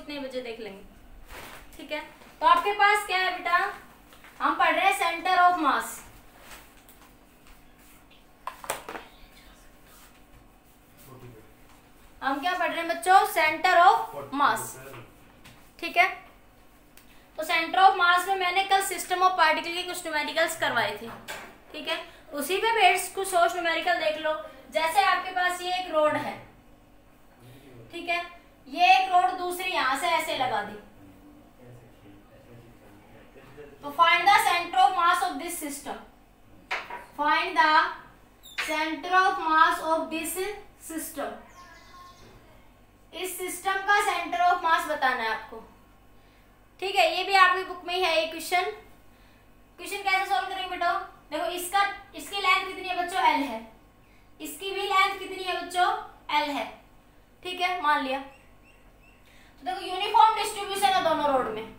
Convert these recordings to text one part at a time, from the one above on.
उतने बजे देख लेंगे। ठीक है, तो आपके पास क्या है बेटा, हम पढ़ रहे हैं सेंटर ऑफ मास। हम क्या पढ़ रहे हैं बच्चों, सेंटर ऑफ मास। ठीक है, तो सेंटर ऑफ मास में मैंने कल सिस्टम ऑफ पार्टिकल के कुछ न्यूमेरिकल्स करवाए थे। ठीक है, उसी पे बेस्ड कुछ सोच न्यूमेरिकल देख लो। जैसे आपके पास ये एक रोड है, ठीक है, ये एक रोड दूसरी यहां से ऐसे लगा दी, तो find the centre of mass of this system. Find the centre of mass of this system. इस सिस्टम का सेंटर ऑफ मास बताना है आपको। ठीक है, ये भी आपकी बुक में ही है ये क्वेश्चन। क्वेश्चन कैसे सॉल्व करेंगे बेटा, देखो इसकी लेंथ कितनी है बच्चों, एल है, इसकी भी लेंथ कितनी है बच्चों, एल है। ठीक है, मान लिया। तो देखो यूनिफॉर्म डिस्ट्रीब्यूशन है दोनों रोड में,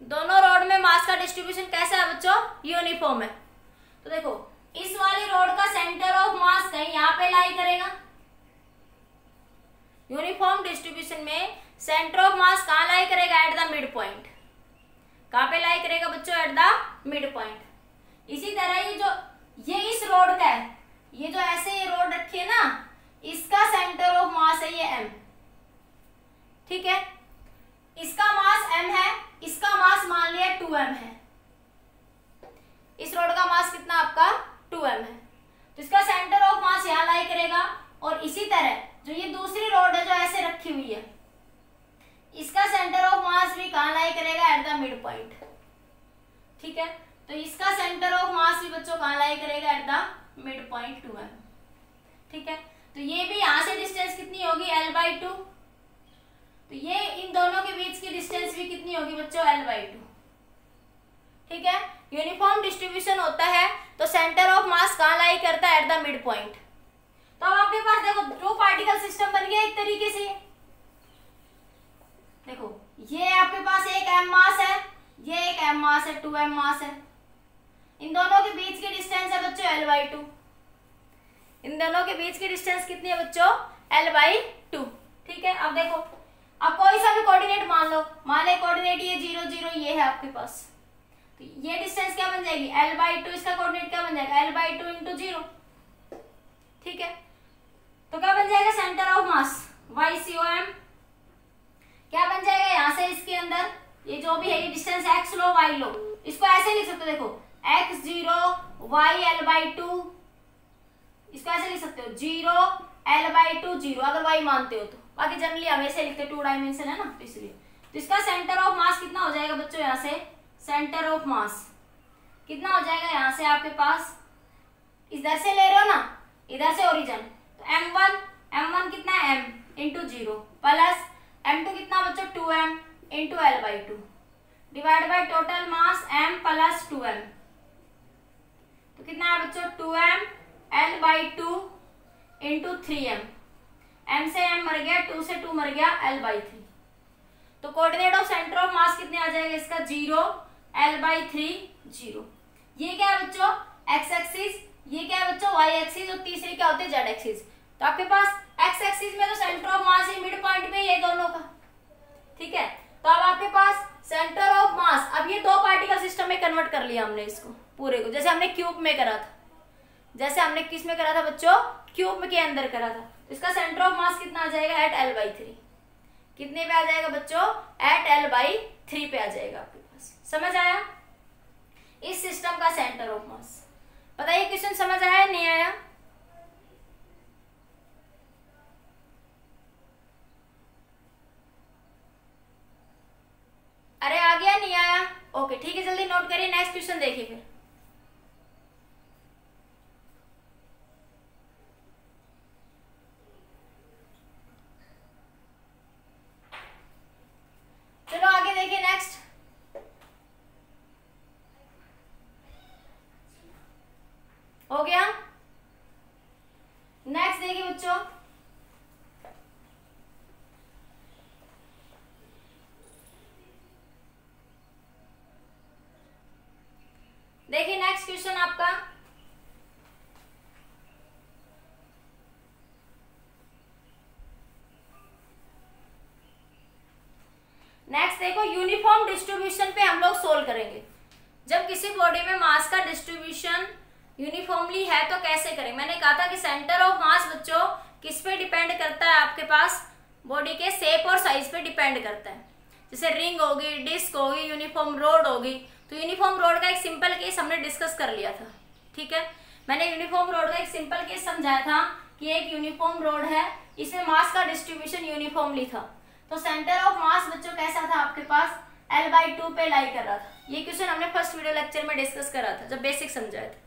दोनों रोड में मास का डिस्ट्रीब्यूशन कैसा है बच्चों, यूनिफॉर्म है। तो देखो इस वाली रोड का सेंटर ऑफ मास कहीं यहाँ पे लाई करेगा। यूनिफॉर्म डिस्ट्रीब्यूशन में सेंटर ऑफ मास कहाँ लाई करेगा, एट द मिड पॉइंट। कहाँ पे लाई करेगा बच्चों, एट द मिड पॉइंट। इसी तरह ये इस रोड का है, ये जो ऐसे ये रोड रखी है ना, इसका सेंटर ऑफ मास है ये एम। ठीक है, इसका मास एम है, इसका मास मान लिया 2m है। इस रोड का मास कितना आपका 2m है, तो इसका सेंटर ऑफ मास यहाँ लाई करेगा। और इसी तरह जो ये दूसरी रोड है जो ऐसे रखी हुई है, इसका सेंटर ऑफ मास भी कहाँ लाई करेगा, एट द मिड पॉइंट। ठीक है, तो इसका सेंटर ऑफ मास भी बच्चों कहाँ लाई करेगा, at the mid point 2m। ठीक है, तो ये भी यहाँ से डिस्टेंस कितनी होगी, l/2। तो ये इन दोनों के बीच की डिस्टेंस भी कितनी होगी बच्चों, l/2। ठीक है, यूनिफॉर्म डिस्ट्रीब्यूशन होता है तो सेंटर ऑफ मास कहाँ लाई करता है, एट द मिड पॉइंट। तो अब आपके पास देखो टू पार्टिकल सिस्टम बन गया एक तरीके से। देखो ये आपके पास एक m मास है, ये एक m मास है, 2m मास है। इन दोनों के बीच की डिस्टेंस है बच्चों l/2। इन दोनों के बीच की डिस्टेंस कितनी है बच्चों, l/2। ठीक है, अब देखो अब कोई सा भी कोऑर्डिनेट मान लो, मान ले कोऑर्डिनेट ये 0 0 ये है आपके पास, तो ये डिस्टेंस क्या बन जाएगी, l/2। इसका कोऑर्डिनेट क्या बन जाएगा, l/2 × 0। ठीक है, तो क्या बन जाएगा, सेंटर ऑफ मास YCOM। क्या बन जाएगा, यहां से इसके अंदर ये जो भी है ये डिस्टेंस x लो y लो, इसको ऐसे लिख सकते हो, देखो x0 y l/2, इसको ऐसे लिख सकते हो 0 l/2 0 अगर y मानते हो तो। बाकी जनरली हम ऐसे लिखते हैं, 2 डायमेंशन है ना, तो इसलिए। तो इसका सेंटर ऑफ मास कितना हो जाएगा बच्चों, यहाँ से सेंटर ऑफ मास कितना हो जाएगा, यहाँ से आपके पास इधर से ले रहे हो ना, इधर से ओरिजिन, तो m1 कितना है, m × 0 प्लस m2 कितना बच्चों, 2m × l/2 divide by total mass m + 2m। तो कितना है बच्चों, 2m l/2 × 3m। m से m मर गया, 2 से 2 मर गया, l/3। तो कोऑर्डिनेट ऑफ सेंटर ऑफ मास कितने आ जाएगा इसका, 0 l/3 0। ये क्या है बच्चों, x एक्सिस, ये क्या है बच्चों, y एक्सिस, और तीसरी क्या होती है, z एक्सिस। तो आपके पास x एक्सिस में तो सेंटर ऑफ मास है मिड पॉइंट में ये दोनों का। ठीक है, तो अब आपके पास सेंटर ऑफ मास, अब ये दो पार्टिकल सिस्टम में कन्वर्ट कर लिया हमने इसको पूरे को, जैसे हमने क्यूब में करा था, जैसे हमने किस में करा था बच्चों, क्यूब के अंदर करा था। तो इसका सेंटर ऑफ मास कितना आ जाएगा, एट l/3। कितने पे आ जाएगा बच्चों, एट l/3 पे आ जाएगा आपके पास। समझ आया इस सिस्टम का सेंटर ऑफ मास। बताइए क्वेश्चन समझ आया नहीं आया, अरे आ गया नहीं आया, ओके ठीक है, जल्दी नोट करिए, नेक्स्ट क्वेश्चन देखिए फिर। चलो आगे देखिए, नेक्स्ट हो गया। नेक्स्ट देखिए बच्चों, देखिए नेक्स्ट क्वेश्चन आपका, नेक्स्ट देखो यूनिफॉर्म डिस्ट्रीब्यूशन पे हम लोग सोल्व करेंगे। जब किसी बॉडी में मास का डिस्ट्रीब्यूशन यूनिफॉर्मली है तो कैसे करें। मैंने कहा था कि सेंटर ऑफ मास बच्चों किस पे डिपेंड करता है, आपके पास बॉडी के शेप और साइज पे डिपेंड करता है। जैसे रिंग होगी, डिस्क होगी, यूनिफॉर्म रोड होगी। तो यूनिफॉर्म रोड का एक सिंपल केस हमने डिस्कस कर लिया था, ठीक है। मैंने यूनिफॉर्म रोड का एक सिंपल केस समझाया था कि एक यूनिफॉर्म रोड है, इसमें मास का डिस्ट्रीब्यूशन यूनिफॉर्मली था। तो सेंटर ऑफ मास बच्चों कैसा था आपके पास, L/2 पे लाई कर रहा था। ये क्वेश्चन हमने फर्स्ट वीडियो लेक्चर में डिस्कस करा था जब बेसिक समझाया था,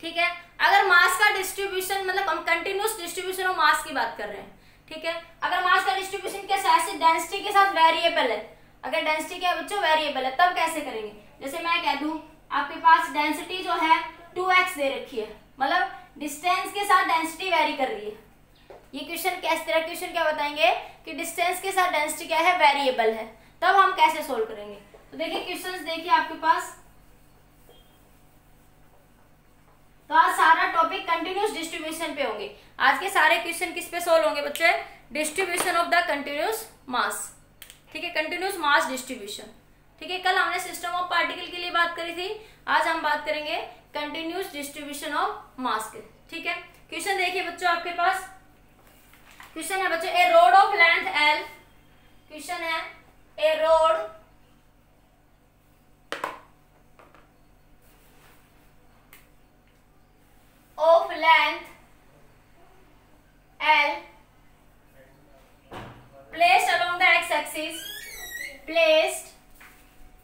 ठीक है। अगर मास का डिस्ट्रीब्यूशन मतलब हम कंटिन्यूस डिस्ट्रीब्यूशन ऑफ मास की बात कर रहे हैं, ठीक है। अगर मास का डिस्ट्रीब्यूशन के साथ डेंसिटी के साथ वेरिएबल है, अगर डेंसिटी क्या बच्चों वेरिएबल है, तब कैसे करेंगे। जैसे मैं कह दूं आपके पास डेंसिटी जो है 2x दे रखी है, मतलब डिस्टेंस के साथ डेंसिटी वेरी कर रही है। ये क्वेश्चन क्या, इस तरह क्वेश्चन क्या बताएंगे कि डिस्टेंस के साथ डेंसिटी क्या है, वेरिएबल है, तब हम कैसे सोल्व करेंगे। तो देखिए क्वेश्चंस देखिए आपके पास। तो आज सारा टॉपिक कंटिन्यूस डिस्ट्रीब्यूशन पे होंगे। आज के सारे क्वेश्चन किस पे सोल्व होंगे बच्चे, डिस्ट्रीब्यूशन ऑफ द कंटिन्यूस मास, ठीक है, कंटिन्यूस मास डिस्ट्रीब्यूशन, ठीक है। कल हमने सिस्टम ऑफ पार्टिकल के लिए बात करी थी, आज हम बात करेंगे कंटिन्यूस डिस्ट्रीब्यूशन ऑफ मास के, ठीक है। क्वेश्चन देखिए बच्चों आपके पास, क्वेश्चन है बच्चों a rod of length L, question है a rod of length L placed along the x-axis, placed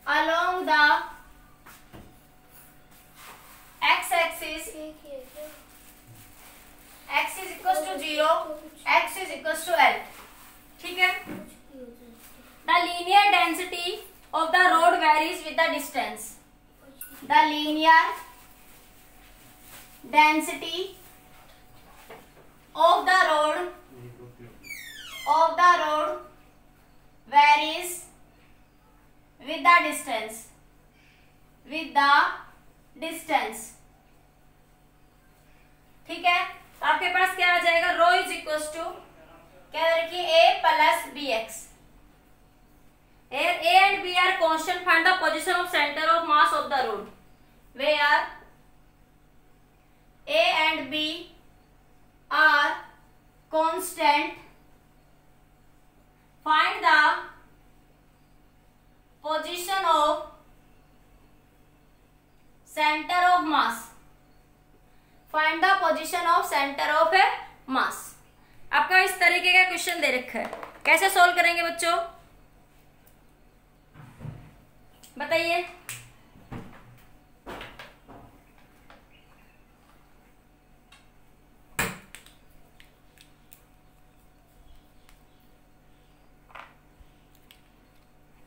along the x-axis, x is equals to 0, x is equals to L, ठीक है। The linear density of the road varies with the distance. The linear density of the road varies with the distance, ठीक है। तो आपके पास क्या आ जाएगा, रो is equals to क्या रखिए a plus bx। A and B are constant. Find the position of center of mass of the road where A and B are constant. Find the position of center of mass. Find the position of center of a mass. आपका इस तरीके का question दे रखा है, कैसे solve करेंगे बच्चों बताइए।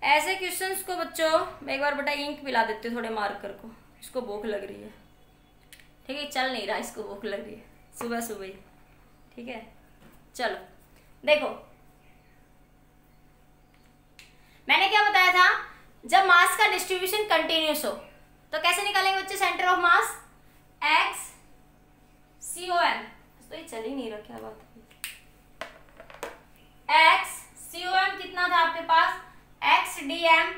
ऐसे क्वेश्चंस को बच्चों मैं एक बार बेटा इंक पिला देती हूँ थोड़े मार्कर को, इसको भूख लग रही है, ठीक है, चल नहीं रहा, इसको भूख लग रही है सुबह सुबह ही, ठीक है। चलो देखो मैंने क्या बताया था, जब मास का डिस्ट्रीब्यूशन कंटिन्यूस हो तो कैसे निकालेंगे बच्चे centre of mass, x COM, तो ये चल ही नहीं रहा, क्या बात है, x COM कितना था आपके पास, x dm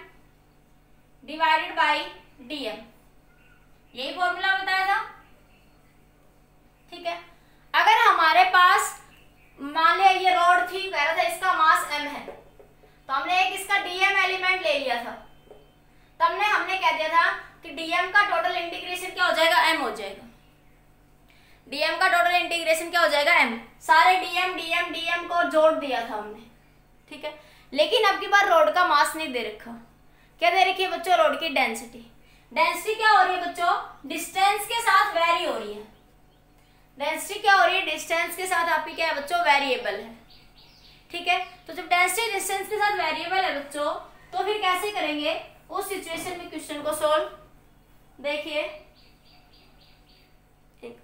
divided by dm, यही फॉर्मूला बताया था, ठीक है। अगर हमारे पास मान लिया ये रोड थी, कह रहा था इसका मास m है, तो हमने एक इसका dm एलिमेंट ले लिया था, तब हमने कह दिया था कि dm का टोटल इंटीग्रेशन क्या हो जाएगा, m हो जाएगा। dm का टोटल इंटीग्रेशन क्या हो जाएगा, m, सारे dm को जोड़ दिया था हमने, ठीक है। लेकिन अब की बार रोड का मास नहीं दे रखा, क्या दे रखी है बच्चों, रोड की डेंसिटी। डेंसिटी क्या हो रही है बच्चों, डिस्टेंस के साथ वेरी हो रही है, डेंसिटी क्या हो रही है, डिस्टेंस के साथ आपकी क्या है बच्चों, वेरिएबल है, ठीक है। तो जब डेंसिटी डिस्टेंस के साथ वेरिएबल है बच्चों, तो फिर कैसे करेंगे उस सिचुएशन में क्वेश्चन को सोल्व। देखिए एक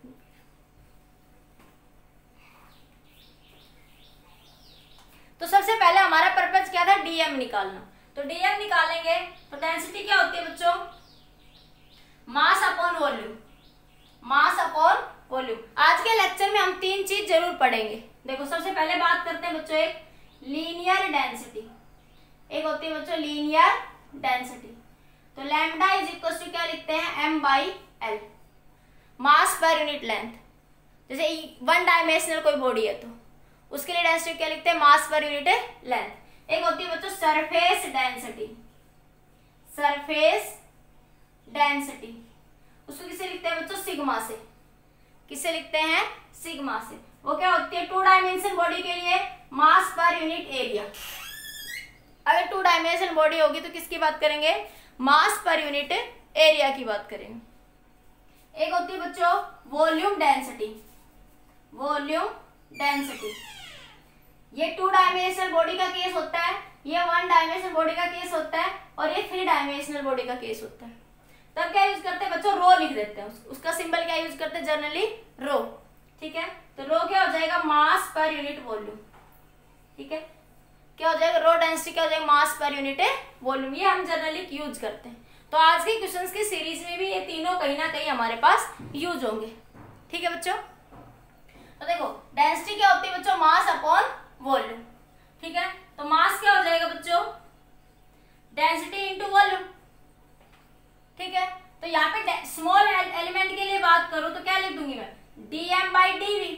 तो सबसे पहले हमारा पर्पस क्या था, डीएम निकालना, तो डीएम निकालेंगे तो डेंसिटी क्या होती है बच्चों, mass upon volume, mass upon volume. आज के लेक्चर में हम तीन चीज जरूर पढ़ेंगे। देखो सबसे पहले बात करते हैं बच्चों एक लीनियर डेंसिटी, एक होती है बच्चों लीनियर डेंसिटी। तो लैम्डा इज इक्वल टू क्या लिखते हैं, m/l, मास पर यूनिट लेंथ। जैसे वन डायमेंशनल कोई बॉडी है तो उसके लिए डेंसिटी क्या लिखते हैं, मास पर यूनिट लेंथ। एक होती है बच्चों सरफेस डेंसिटी, सरफेस डेंसिटी, उसको किससे लिखते हैं बच्चों, सिग्मा से। किससे लिखते हैं, सिग्मा से। वो क्या होती है, टू डायमेंशन बॉडी के लिए मास पर यूनिट एरिया। अगर टू डायमेंशन बॉडी होगी तो किसकी बात करेंगे, मास पर यूनिट एरिया की बात करेंगे। एक होती है बच्चों वॉल्यूम डेंसिटी, वॉल्यूम डेंसिटी। ये टू डायमेंशनल बॉडी का केस होता है, ये वन डायमेंशनल बॉडी का केस होता है, और ये थ्री डायमेंशनल बॉडी का केस होता है। तब क्या यूज करते हैं बच्चों, रो लिख देते हैं। उसका सिंबल क्या यूज करते हैं, जनरली रो। ठीक है, तो रो क्या हो जाएगा, मास पर यूनिट वॉल्यूम। ठीक है, क्या हो जाएगा, रो डेंसिटी क्या हो जाएगा, मास पर यूनिट वॉल्यूम। ये हम जनरली यूज करते हैं। तो आज के क्वेश्चंस की सीरीज में भी ये तीनों कहीं ना कहीं हमारे पास यूज होंगे। ठीक है बच्चों, तो देखो डेंसिटी क्या होती है बच्चों, मास अपॉन वॉल्यूम। ठीक है, तो मास क्या हो जाएगा बच्चों, डेंसिटी इंटू वॉल्यूम। ठीक है, तो यहाँ पे स्मॉल एलिमेंट के लिए बात करूं तो क्या लिख दूंगी मैं, dm/dv।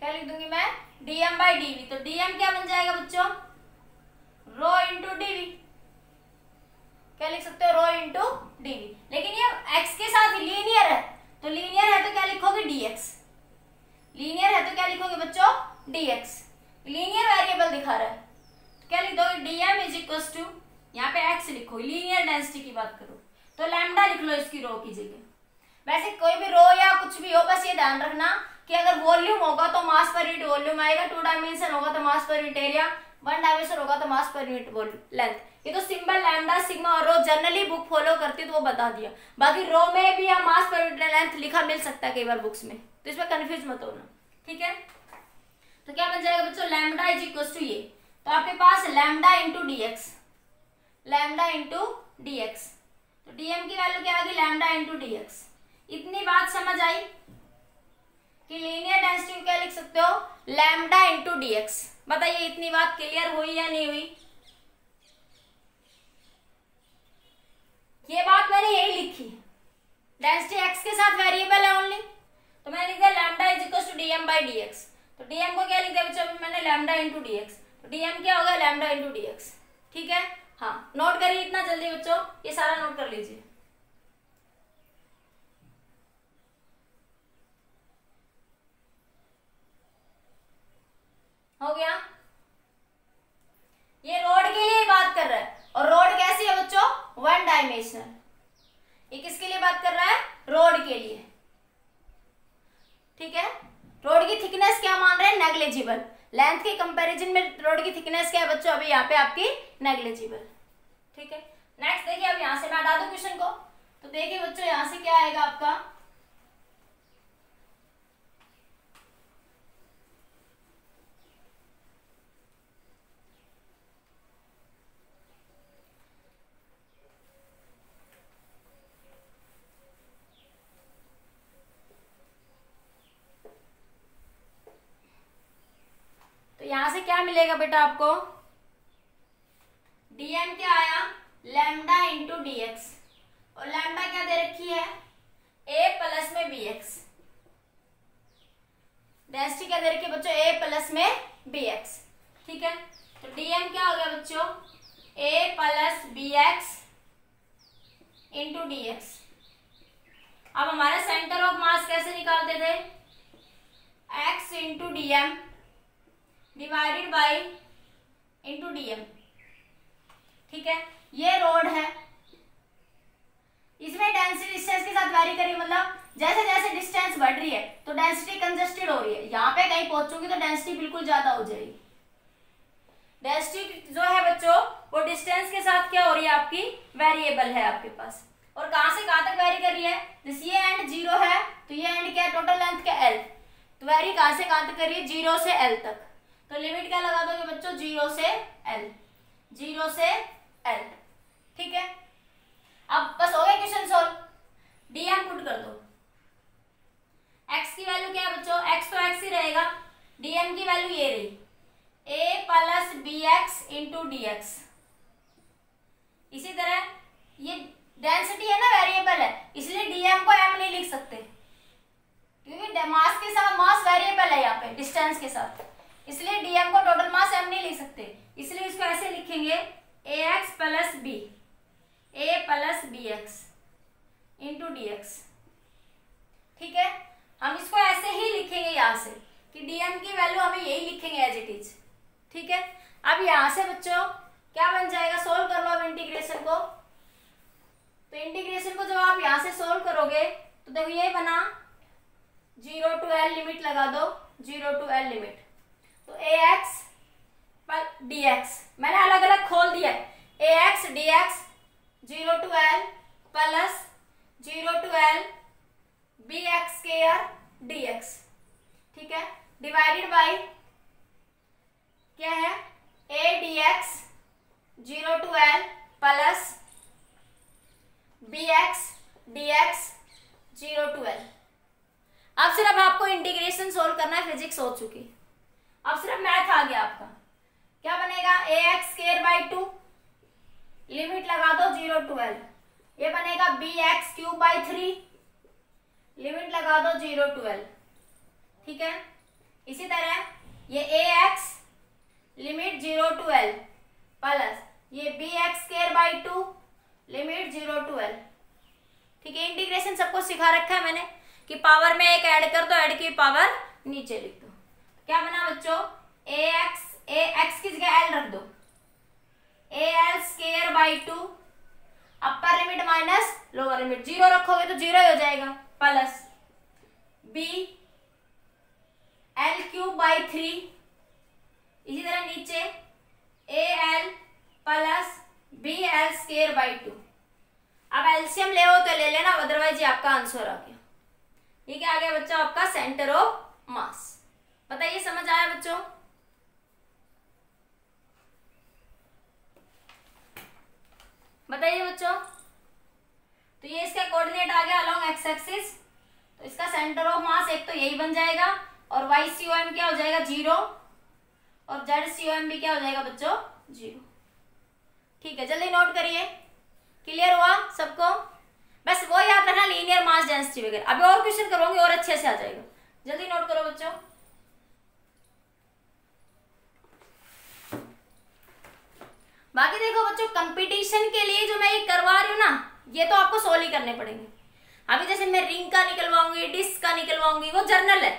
क्या लिख दूंगी मैं, dm/dv। तो dm क्या बन जाएगा बच्चों, रो इंटू dv। क्या लिख सकते हो, रो इंटू dv। लेकिन ये x के साथ लीनियर है, तो लीनियर है तो क्या लिखोगे, dx। लीनियर है तो क्या लिखोगे बच्चों, dx। लीनियर वेरिएबल दिखा रहा है तो क्या लिख दोगे, dm इज इक्वल टू, यहाँ पे x लिखो, लीनियर डेंसिटी की बात करो तो लैम्डा लिख लो इसकी रो की जगह। वैसे कोई भी रो या कुछ भी हो, बस ये ध्यान रखना कि अगर वॉल्यूम होगा तो मास पर यूनिट वॉल्यूम आएगा, टू डायमेंशन होगा तो मास per unit area, one dimension होगा तो मास पर यूनिट लेंथ। ये तो सिंबल लैम्डा, सिग्मा और रो जनरली बुक फॉलो करती है तो वो बता दिया। बाकी रो में भी हम मास पर यूनिट लेंथ लिखा मिल सकता है कई बार बुक्स में, तो इसमें कंफ्यूज मत होना। ठीक है, तो क्या बन जाएगा बच्चों, लैम्डा इज इक्वल टू ये, तो आपके पास lambda into dx, lambda into dx। तो dm की वैल्यू क्या आएगी, लैम्डा इंटू dx। इतनी बात समझ आई कि लीनियर डेंसिटी क्या लिख सकते हो, लैम्डा इंटू dx। बताइए इतनी बात क्लियर हुई या नहीं हुई। ये बात मैंने यही लिखी, डेंसिटी x के साथ वेरिएबल है ओनली, तो मैंने लिख दिया lambda is equal to dm/dx। तो dm को क्या लिख दिया बच्चों, मैंने लैम्डा इंटू dx। तो dm क्या होगा, लैम्डा इंटू dx। ठीक है, हाँ नोट करिए इतना जल्दी बच्चों, ये सारा नोट कर लीजिए। हो गया, ये रोड के लिए बात कर रहा है, और रोड कैसी है बच्चों, वन डायमेंशनल। ये किसके लिए बात कर रहा है, रोड के लिए। ठीक है, रोड की थिकनेस क्या मान रहे हैं, नेग्लिजिबल। लेंथ के कंपैरिजन में रोड की थिकनेस क्या है बच्चों, अभी यहाँ पे आपकी नेग्लिजिबल। ठीक है, नेक्स्ट देखिए, अब यहां से मैं हटा दूं क्वेश्चन को, तो देखिए बच्चों यहां से क्या आएगा आपका, तो यहां से क्या मिलेगा बेटा आपको, dm क्या आया, लैम्डा इंटू dx, और लैम्डा क्या दे रखी है, a प्लस में bx। डेंसिटी क्या दे रखी है बच्चों, a प्लस में bx। ठीक है, तो dm क्या हो गया बच्चों, a plus bx into dx। अब हमारा सेंटर ऑफ मास कैसे निकालते थे, x into dm divided by into dm। ठीक है, ये रोड है, इसमें डेंसिटी डिस्टेंस के साथ वैरी करिए, मतलब जैसे जैसे डिस्टेंस बढ़ रही है तो डेंसिटी कंजस्टेड हो रही है। यहाँ पे कहीं पहुंचूंगी तो डेंसिटी बिल्कुल ज्यादा हो जाएगी। डेंसिटी जो है बच्चों वो डिस्टेंस के साथ क्या हो रही है, आपकी वेरिएबल है आपके पास। और कहां से कहां तक वेरी कर रही है, जैसे ये एंड 0 है तो ये एंड क्या है, टोटल लेंथ क्या l, तो वेरी कहां से कहां तक कर रही है, 0 से l तक। तो लिमिट क्या लगा दोगे बच्चों, 0 से l, 0 से l। ठीक है, अब बस हो गया क्वेश्चन सॉल्व। dm पुट कर दो, x की वैल्यू क्या है बच्चों, x तो x ही रहेगा, dm की वैल्यू ये रही, a plus b x into d x. इसी तरह ये डेंसिटी है ना, वेरिएबल है, इसलिए डीएम को एम नहीं लिख सकते क्योंकि मास के साथ मास वेरिएबल है यहाँ पे डिस्टेंस के साथ, इसलिए डीएम को टोटल मास एम नहीं लिख सकते, इसलिए इसको ऐसे लिखेंगे a x plus b, a plus b x into d x. ठीक है, हम इसको ऐसे ही लिखेंगे यहाँ से कि डीएम की वैल्यू हमें यही लिखेंगे एज इट इज। ठीक है, अब यहाँ से बच्चों क्या बन जाएगा, सोल्व कर लो अब इंटीग्रेशन को। तो इंटीग्रेशन को जब आप यहाँ से सोल्व करोगे तो देखो ये बना 0 to L लिमिट लगा दो, 0 to L लिमिट, तो ए एक्स डी एक्स मैंने अलग अलग खोल दिया, a x d x 0 to L plus 0 to L b x square d x. ठीक है, डिवाइडेड बाई क्या है, a d x 0 to L plus b x d x 0 to L। अब सिर्फ आपको इंटीग्रेशन सोल्व करना है, फिजिक्स हो चुकी, अब सिर्फ मैथ आ गया आपका। क्या बनेगा, a x square by 2 limit लगा दो 0 to L, ये बनेगा b x cube by 3 limit लगा दो 0 to L। ठीक है, इसी तरह ये a x limit 0 to L plus ये b x square by 2 limit 0 to L। ठीक है, इंटीग्रेशन सबको सिखा रखा है मैंने कि पावर में एक ऐड कर दो, ऐड की पावर नीचे लिख दो। क्या बना बच्चों, ए एक्स की जगह एल रख दो, a l square by 2 upper limit minus lower limit, 0 रखोगे तो 0 हो जाएगा, plus b l cube by 3, इसी तरह नीचे a l plus b l square by 2। अब एलसीएम ले हो तो ले लेना, अदरवाइज ये आपका आंसर आ गया। ये क्या आ गया बच्चों, आपका सेंटर ऑफ मास। बताइए समझ आया बच्चों? बताइए बच्चों, तो ये इसका कोऑर्डिनेट आ गया अलोंग एक्स एक्सिस, तो इसका सेंटर ऑफ मास एक तो यही बन जाएगा, और वाई सी ओ एम क्या हो जाएगा 0, और जेड सी ओ एम भी क्या हो जाएगा बच्चों 0। ठीक है, जल्दी नोट करिए, क्लियर हुआ सबको? बस वो याद रखना लीनियर मास डेंसिटी वगैरह, अभी और क्वेश्चन करोगे और अच्छे से आ जाएगा। जल्दी नोट करो बच्चों। बाकी देखो बच्चों, कंपटीशन के लिए जो मैं ये करवा रही हूँ ना, ये तो आपको सोल्व ही करने पड़ेंगे। अभी जैसे मैं रिंग का निकलवाऊंगी, डिस्क का निकलवाऊंगी, वो जर्नल है।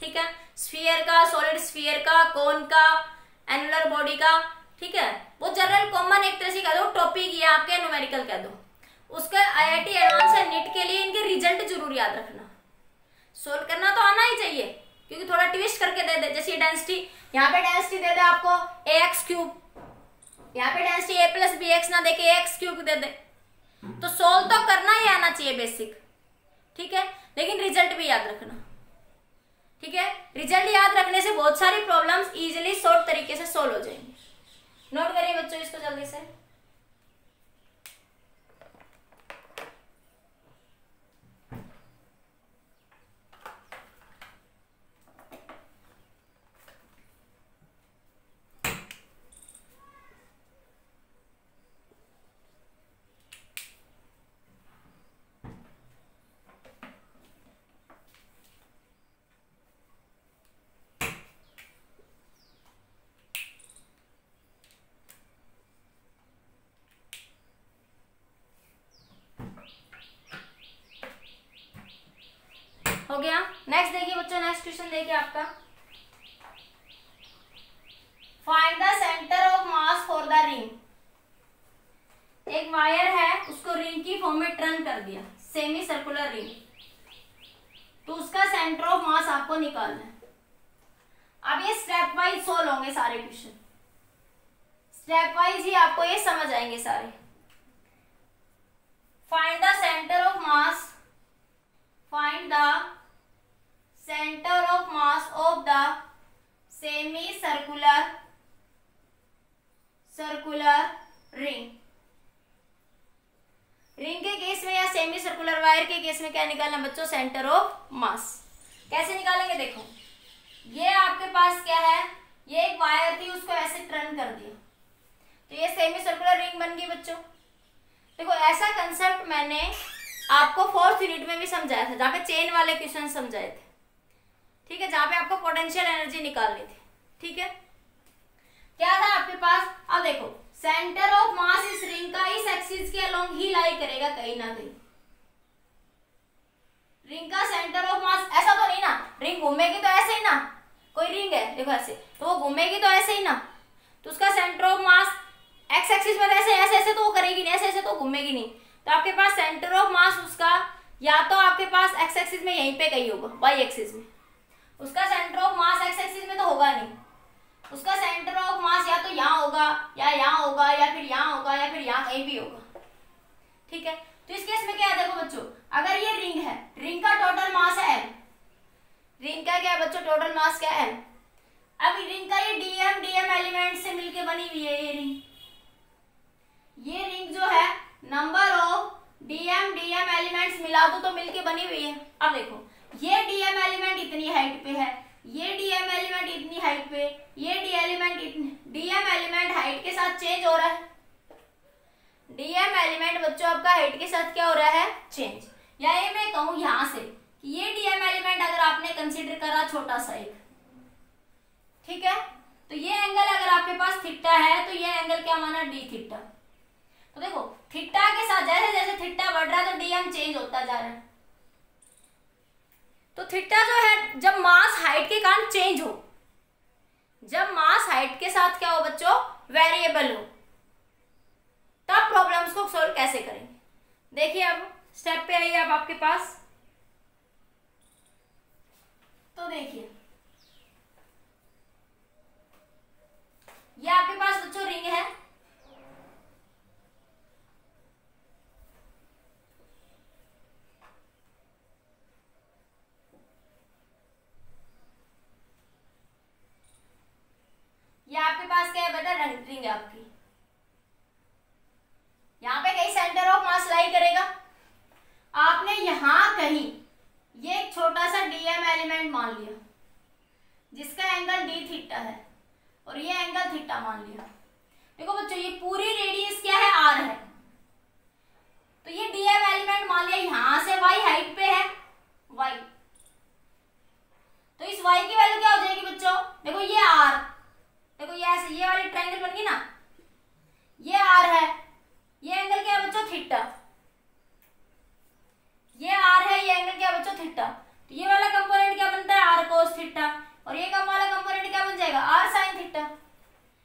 ठीक है, स्फीयर का, सॉलिड स्फीयर का, कोन का, एनुलर बॉडी का, ठीक है, वो जनरल कॉमन एक तरह से कह दो, टॉपिक ये आपके न्यूमेरिकल कह दो। उसका आईआईटी एडवांस या नीट के लिए इनके रिजल्ट जरूर याद रखना, सोल्व करना तो आना ही चाहिए, क्योंकि थोड़ा ट्विस्ट करके दे दे। जैसे डेंसिटी, यहाँ पे डेंसिटी दे दे आपको ए एक्स क्यूब, यहाँ पे डेंसिटी ए प्लस बी एक्स ना दे के ए एक्स क्यूब दे दे, तो सोल्व तो करना ही आना चाहिए बेसिक। ठीक है, लेकिन रिजल्ट भी याद रखना। ठीक है, रिजल्ट याद रखने से बहुत सारी प्रॉब्लम्स इजीली शॉर्ट तरीके से सोल्व हो जाएंगी। नोट करिए बच्चों इसको जल्दी से। हो गया, नेक्स्ट देखिए बच्चों, नेक्स्ट क्वेश्चन देखिए आपका, find the centre of mass for the ring. एक वायर है, उसको रिंग की फॉर्म में टर्न कर दिया, सेमी सर्कुलर रिंग, तो उसका सेंटर ऑफ मास आपको निकालना है। अब ये स्टेप वाइज सोल्व होंगे सारे क्वेश्चन, स्टेप वाइज ही आपको ये समझ आएंगे सारे। Find the centre of mass, find the center of mass of the semi-circular ring। Ring के केस में या सेमी सर्कुलर वायर के केस में क्या निकालना बच्चों, सेंटर ऑफ मास। कैसे निकालेंगे देखो, ये आपके पास क्या है, ये एक वायर थी, उसको ऐसे टर्न कर दिया तो ये सेमी सर्कुलर रिंग बन गई बच्चों। देखो ऐसा कंसेप्ट मैंने आपको 4th यूनिट में भी समझाया था, जहाँ पे चेन वाले क्वेश्चन समझाए थे, ठीक है, जहाँ पे आपको पोटेंशियल एनर्जी निकालनी थी, ठीक है। क्या था आपके पास, अब देखो सेंटर ऑफ मास इस रिंग का इस एक्सिस के अलोंग ही लाई करेगा कहीं ना कहीं। रिंग का सेंटर ऑफ मास ऐसा तो नहीं ना, रिंग घूमेगी तो ऐसे ही ना, कोई रिंग है देखो ऐसे, तो वो घूमेगी तो ऐसे ही ना, तो उसका centre of mass x axis में ऐसे ऐसे ऐसे तो वो करेगी नहीं, ऐसे ऐसे तो घूमेगी नहीं। तो आपके पास सेंटर ऑफ मास उसका या तो आपके पास एक्स एक्सिस में यहीं पे कहीं होगा, वाई एक्सिस में, उसका centre of mass x axis में तो होगा नहीं, उसका सेंटर ऑफ मास या तो यहाँ होगा या यहाँ होगा या फिर यहाँ होगा या फिर यहाँ कहीं भी होगा, ठीक है। तो इस केस में क्या है, देखो बच्चों, अगर ये रिंग है, रिंग का टोटल मास है m, रिंग का क्या है बच्चों, टोटल मास क्या है m। अब रिंग का ये डीएम एलिमेंट से मिलके बनी हुई है ये रिंग, ये रिंग जो है नंबर ऑफ डीएम एलिमेंट्स मिला दो तो मिलके बनी हुई है। अब देखो ये डीएम एलिमेंट इतनी हाइट पे है, ये डीएम एलिमेंट इतनी हाइट पे, ये डीएम एलिमेंट हाइट के साथ चेंज हो रहा है, डीएम एलिमेंट बच्चों आपका हाइट के साथ क्या हो रहा है, चेंज। या ये मैं कहूं यहां से कि ये डीएम एलिमेंट अगर आपने कंसीडर करा छोटा सा एक, ठीक है, तो ये एंगल अगर आपके पास थीटा है तो ये एंगल क्या माना, डी थीटा। तो देखो थीटा के साथ जैसे जैसे थीटा बढ़ रहा है तो डीएम चेंज होता जा रहा है। तो थीटा जो है जब मास हाइट के कारण चेंज हो, जब मास हाइट के साथ क्या हो बच्चों, वेरिएबल हो, तब प्रॉब्लम्स को सॉल्व कैसे करेंगे। देखिए अब स्टेप पे आइए अब आपके पास, तो देखिए ये आपके पास बच्चों रिंग है, ये आपके पास क्या है बेटा, रिंग है आपकी, यहाँ पे कहीं सेंटर ऑफ मास लाई करेगा, आपने यहाँ कहीं ये एक छोटा सा डीएम एलिमेंट मान लिया जिसका एंगल डी थीटा है और ये एंगल थीटा मान लिया। देखो बच्चों ये पूरी रेडियस क्या है, आर है, तो ये डीएम एलिमेंट मान लिया, यहां से वाई हाइट पे है, वाई, तो इस वाई की वैल्यू क्या हो जाएगी बच्चों, देखो ये आर, देखो ये ऐसे ये वाली ट्रायंगल बन गई ना, ये आर है, ये एंगल क्या है बच्चों, थीटा, ये आर है, ये एंगल क्या है बच्चों, थीटा। तो ये वाला कंपोनेंट क्या बनता है, आर कोस थीटा, और ये कम वाला कंपोनेंट क्या बन जाएगा, आर साइन थीटा।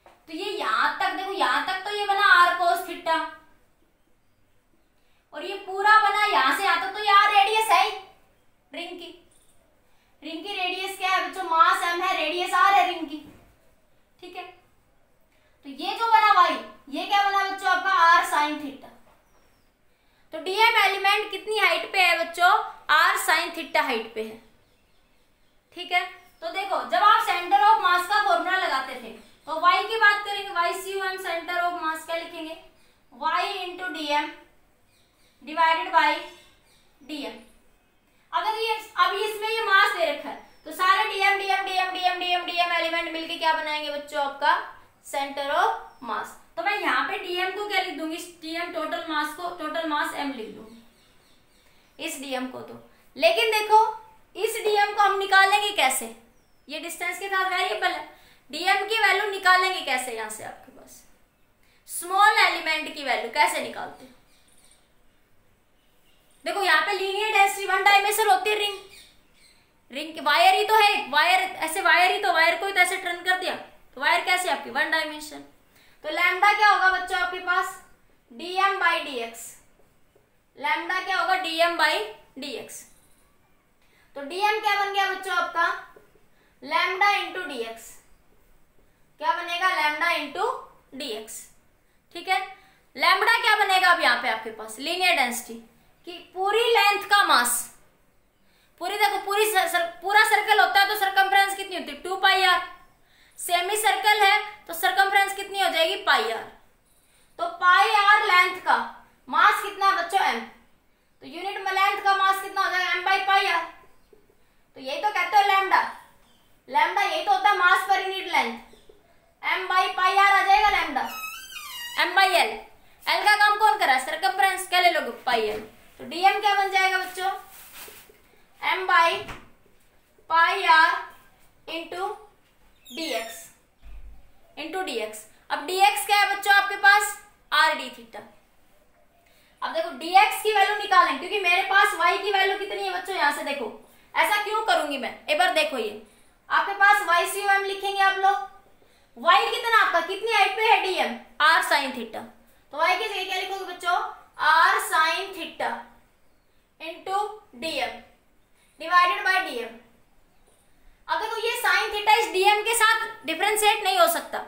तो ये यहां तक देखो, यहां तक तो ये बना आर कोस थीटा, और ये पूरा बना यहां से यहां तक, तो ये आर रेडियस है रिंग की, रिंग की रेडियस क्या है बच्चों, मास m है, रेडियस आर है रिंग की, ठीक है। तो ये जो बना वाई, ये क्या बना बच्चों आपका आर साइन थीटा। तो डीएम एलिमेंट कितनी हाइट पे है बच्चों, आर साइन थीटा हाइट पे है, ठीक है। तो देखो जब आप सेंटर ऑफ मास का फॉर्मूला लगाते थे तो वाई की बात करेंगे, y c u m, centre of mass क्या लिखेंगे, y into dm divided by dm. अगर ये अब इसमें ये मास दे रखा है तो सारे डीएम एलिमेंट मिलके क्या बनाएंगे बच्चों, आपका सेंटर ऑफ मास। तो मैं यहाँ पे डीएम को क्या लिख दूंगी, डीएम टोटल मास को, टोटल मास m लिख दूंगी इस डीएम को। तो लेकिन देखो इस डीएम को हम निकालेंगे कैसे, ये डिस्टेंस के साथ वेरिएबल है, डीएम की वैल्यू निकालेंगे कैसे, यहां से आपके पास स्मॉल एलिमेंट की वैल्यू कैसे निकालते हैं। देखो यहाँ पे लीनियर डेंसिटी 1 डायमेंशन होती है, रिंग की वायर ही तो है, वायर ऐसे वायर ही तो, वायर को ही तो ऐसे टर्न कर दिया, तो वायर कैसे आपकी 1 डायमेंशन। तो लैम्डा क्या होगा बच्चों आपके पास, dm बाई dx, लैम्डा क्या होगा, dm बाई dx। तो dm क्या बन गया बच्चों आपका, लैम्डा इंटू dx, क्या बनेगा, लैम्डा इंटू dx, ठीक है। लैम्डा क्या बनेगा अब यहाँ पे आपके पास, लीनियर डेंसिटी कि पूरी लेंथ का मास, पूरी देखो पूरा सर्कल होता है तो सरकमफ्रेंस कितनी होती है, 2 पाई आर, सेमी सर्कल है तो सरकमफ्रेंस कितनी हो जाएगी, पाई आर। तो पाई आर लेंथ का मास कितना बच्चों, m, तो यूनिट में लेंथ का मास कितना हो जाएगा, m बाई पाई आर। तो यही तो कहते हो लैम्डा, लैम्डा यही तो होता है mass per unit length. M by l, l का काम कौन करा है, सरकमफ्रेंस, क्या ले लोगे, पाई एल। तो डीएम क्या बन जाएगा बच्चों, m by pi r into dx, into dx. अब डीएक्स क्या है बच्चों आपके पास, आर डी थीटा। अब देखो डीएक्स की वैल्यू निकालें, क्योंकि मेरे पास वाई की वैल्यू कितनी है बच्चों, यहां से देखो, ऐसा क्यों करूंगी मैं, एक बार देखो, ये आपके पास वाई सी एम लिखेंगे आप लोग, वाई कितना आपका, कितनी हाइट पे है डीएम, आर साइन थीटा। तो वाई की जगह क्या लिखोगे बच्चों, r sine theta into dm divided by dm. अब देखो ये साइन थीटा इस डीएम के साथ डिफरेंशिएट नहीं हो सकता,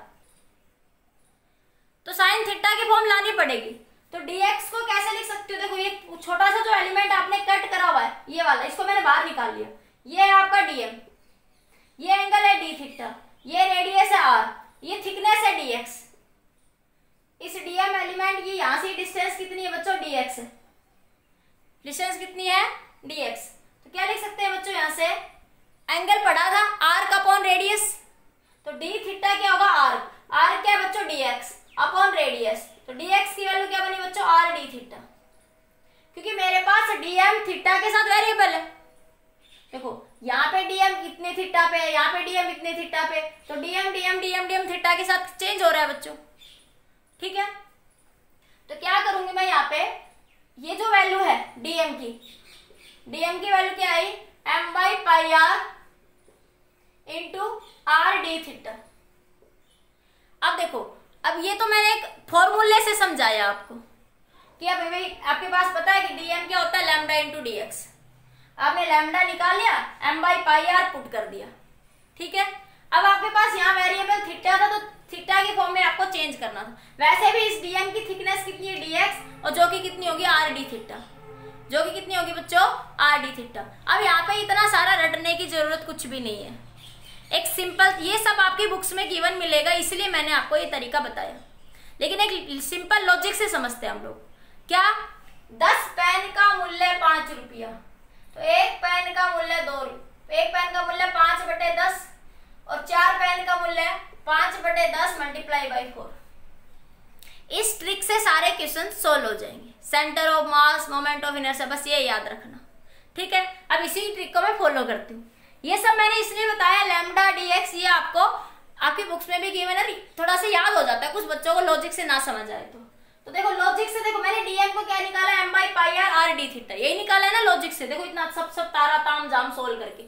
तो साइन थीटा की फॉर्म लानी पड़ेगी। तो dx को कैसे लिख सकते हो, देखो ये छोटा सा जो एलिमेंट आपने कट करा हुआ है ये वाला, इसको मैंने बाहर निकाल लिया, ये है आपका dm, ये एंगल है d थीटा, ये रेडियस है r, ये थिकनेस है dx। इस dm एलिमेंट की यहां से डिस्टेंस कितनी है बच्चों, dx है, डिस्टेंस कितनी है dx। तो क्या लिख सकते हैं बच्चों, यहां से एंगल पढ़ा था r का अपॉन रेडियस, तो d थीटा क्या होगा, r क्या है बच्चों, dx अपॉन रेडियस। तो dx की वैल्यू क्या बनी बच्चों, r d थीटा, क्योंकि मेरे पास dm थीटा के साथ वेरिएबल है। देखो यहाँ पे dm इतने थीटा पे है, यहाँ पे dm इतने थीटा पे, तो dm थीटा के साथ चेंज हो रहा है बच्चों, ठीक है। तो क्या करूंगी मैं, यहाँ पे ये जो वैल्यू है dm की वैल्यू क्या आई, m by pi r into r d theta. अब देखो, अब ये तो मैंने एक फॉर्मूले से समझाया आपको कि अब भाई आपके पास पता है कि dm क्या होता है, लैम्डा इंटू dx। आपने लैम्डा निकाल लिया, m by pi r put कर दिया, ठीक है। अब आपके पास यहाँ वेरिएबल थीटा था, तो थीटा की फॉर्म में आपको चेंज करना था। वैसे भी इस dm की थिकनेस कितनी है, dx, और जो कि कितनी होगी, आर डी थीटा, जो कि कितनी होगी बच्चों, आर डी थीटा। अब यहाँ पे इतना सारा रटने की जरूरत कुछ भी नहीं है, एक सिंपल, ये सब आपकी बुक्स में गिवन मिलेगा, इसलिए मैंने आपको ये तरीका बताया, लेकिन एक सिंपल लॉजिक से समझते हैं हम लोग। क्या, 10 पेन का मूल्य 5 रुपया, तो एक पेन का मूल्य 2 रुपये, एक पेन का मूल्य 5/10 और 4 पेन का मूल्य 5/10 मल्टीप्लाई बाई 4। इस ट्रिक से सारे क्वेश्चन सोल्व हो जाएंगे। Centre of mass, moment of inertia, बस ये याद रखना, ठीक है। अब इसी ट्रिक को मैं फॉलो करती हूँ। ये सब मैंने इसलिए बताया, लैम्डा dx ये आपको आपकी बुक्स में भी गिवन है, थोड़ा सा याद हो जाता है, कुछ बच्चों को लॉजिक से ना समझ आए तो देखो लॉजिक से, देखो मैंने dm को क्या निकाला, m by pi r r d theta, यही निकाला है ना लॉजिक से। देखो इतना सब तारा ताम जाम सोल्व करके,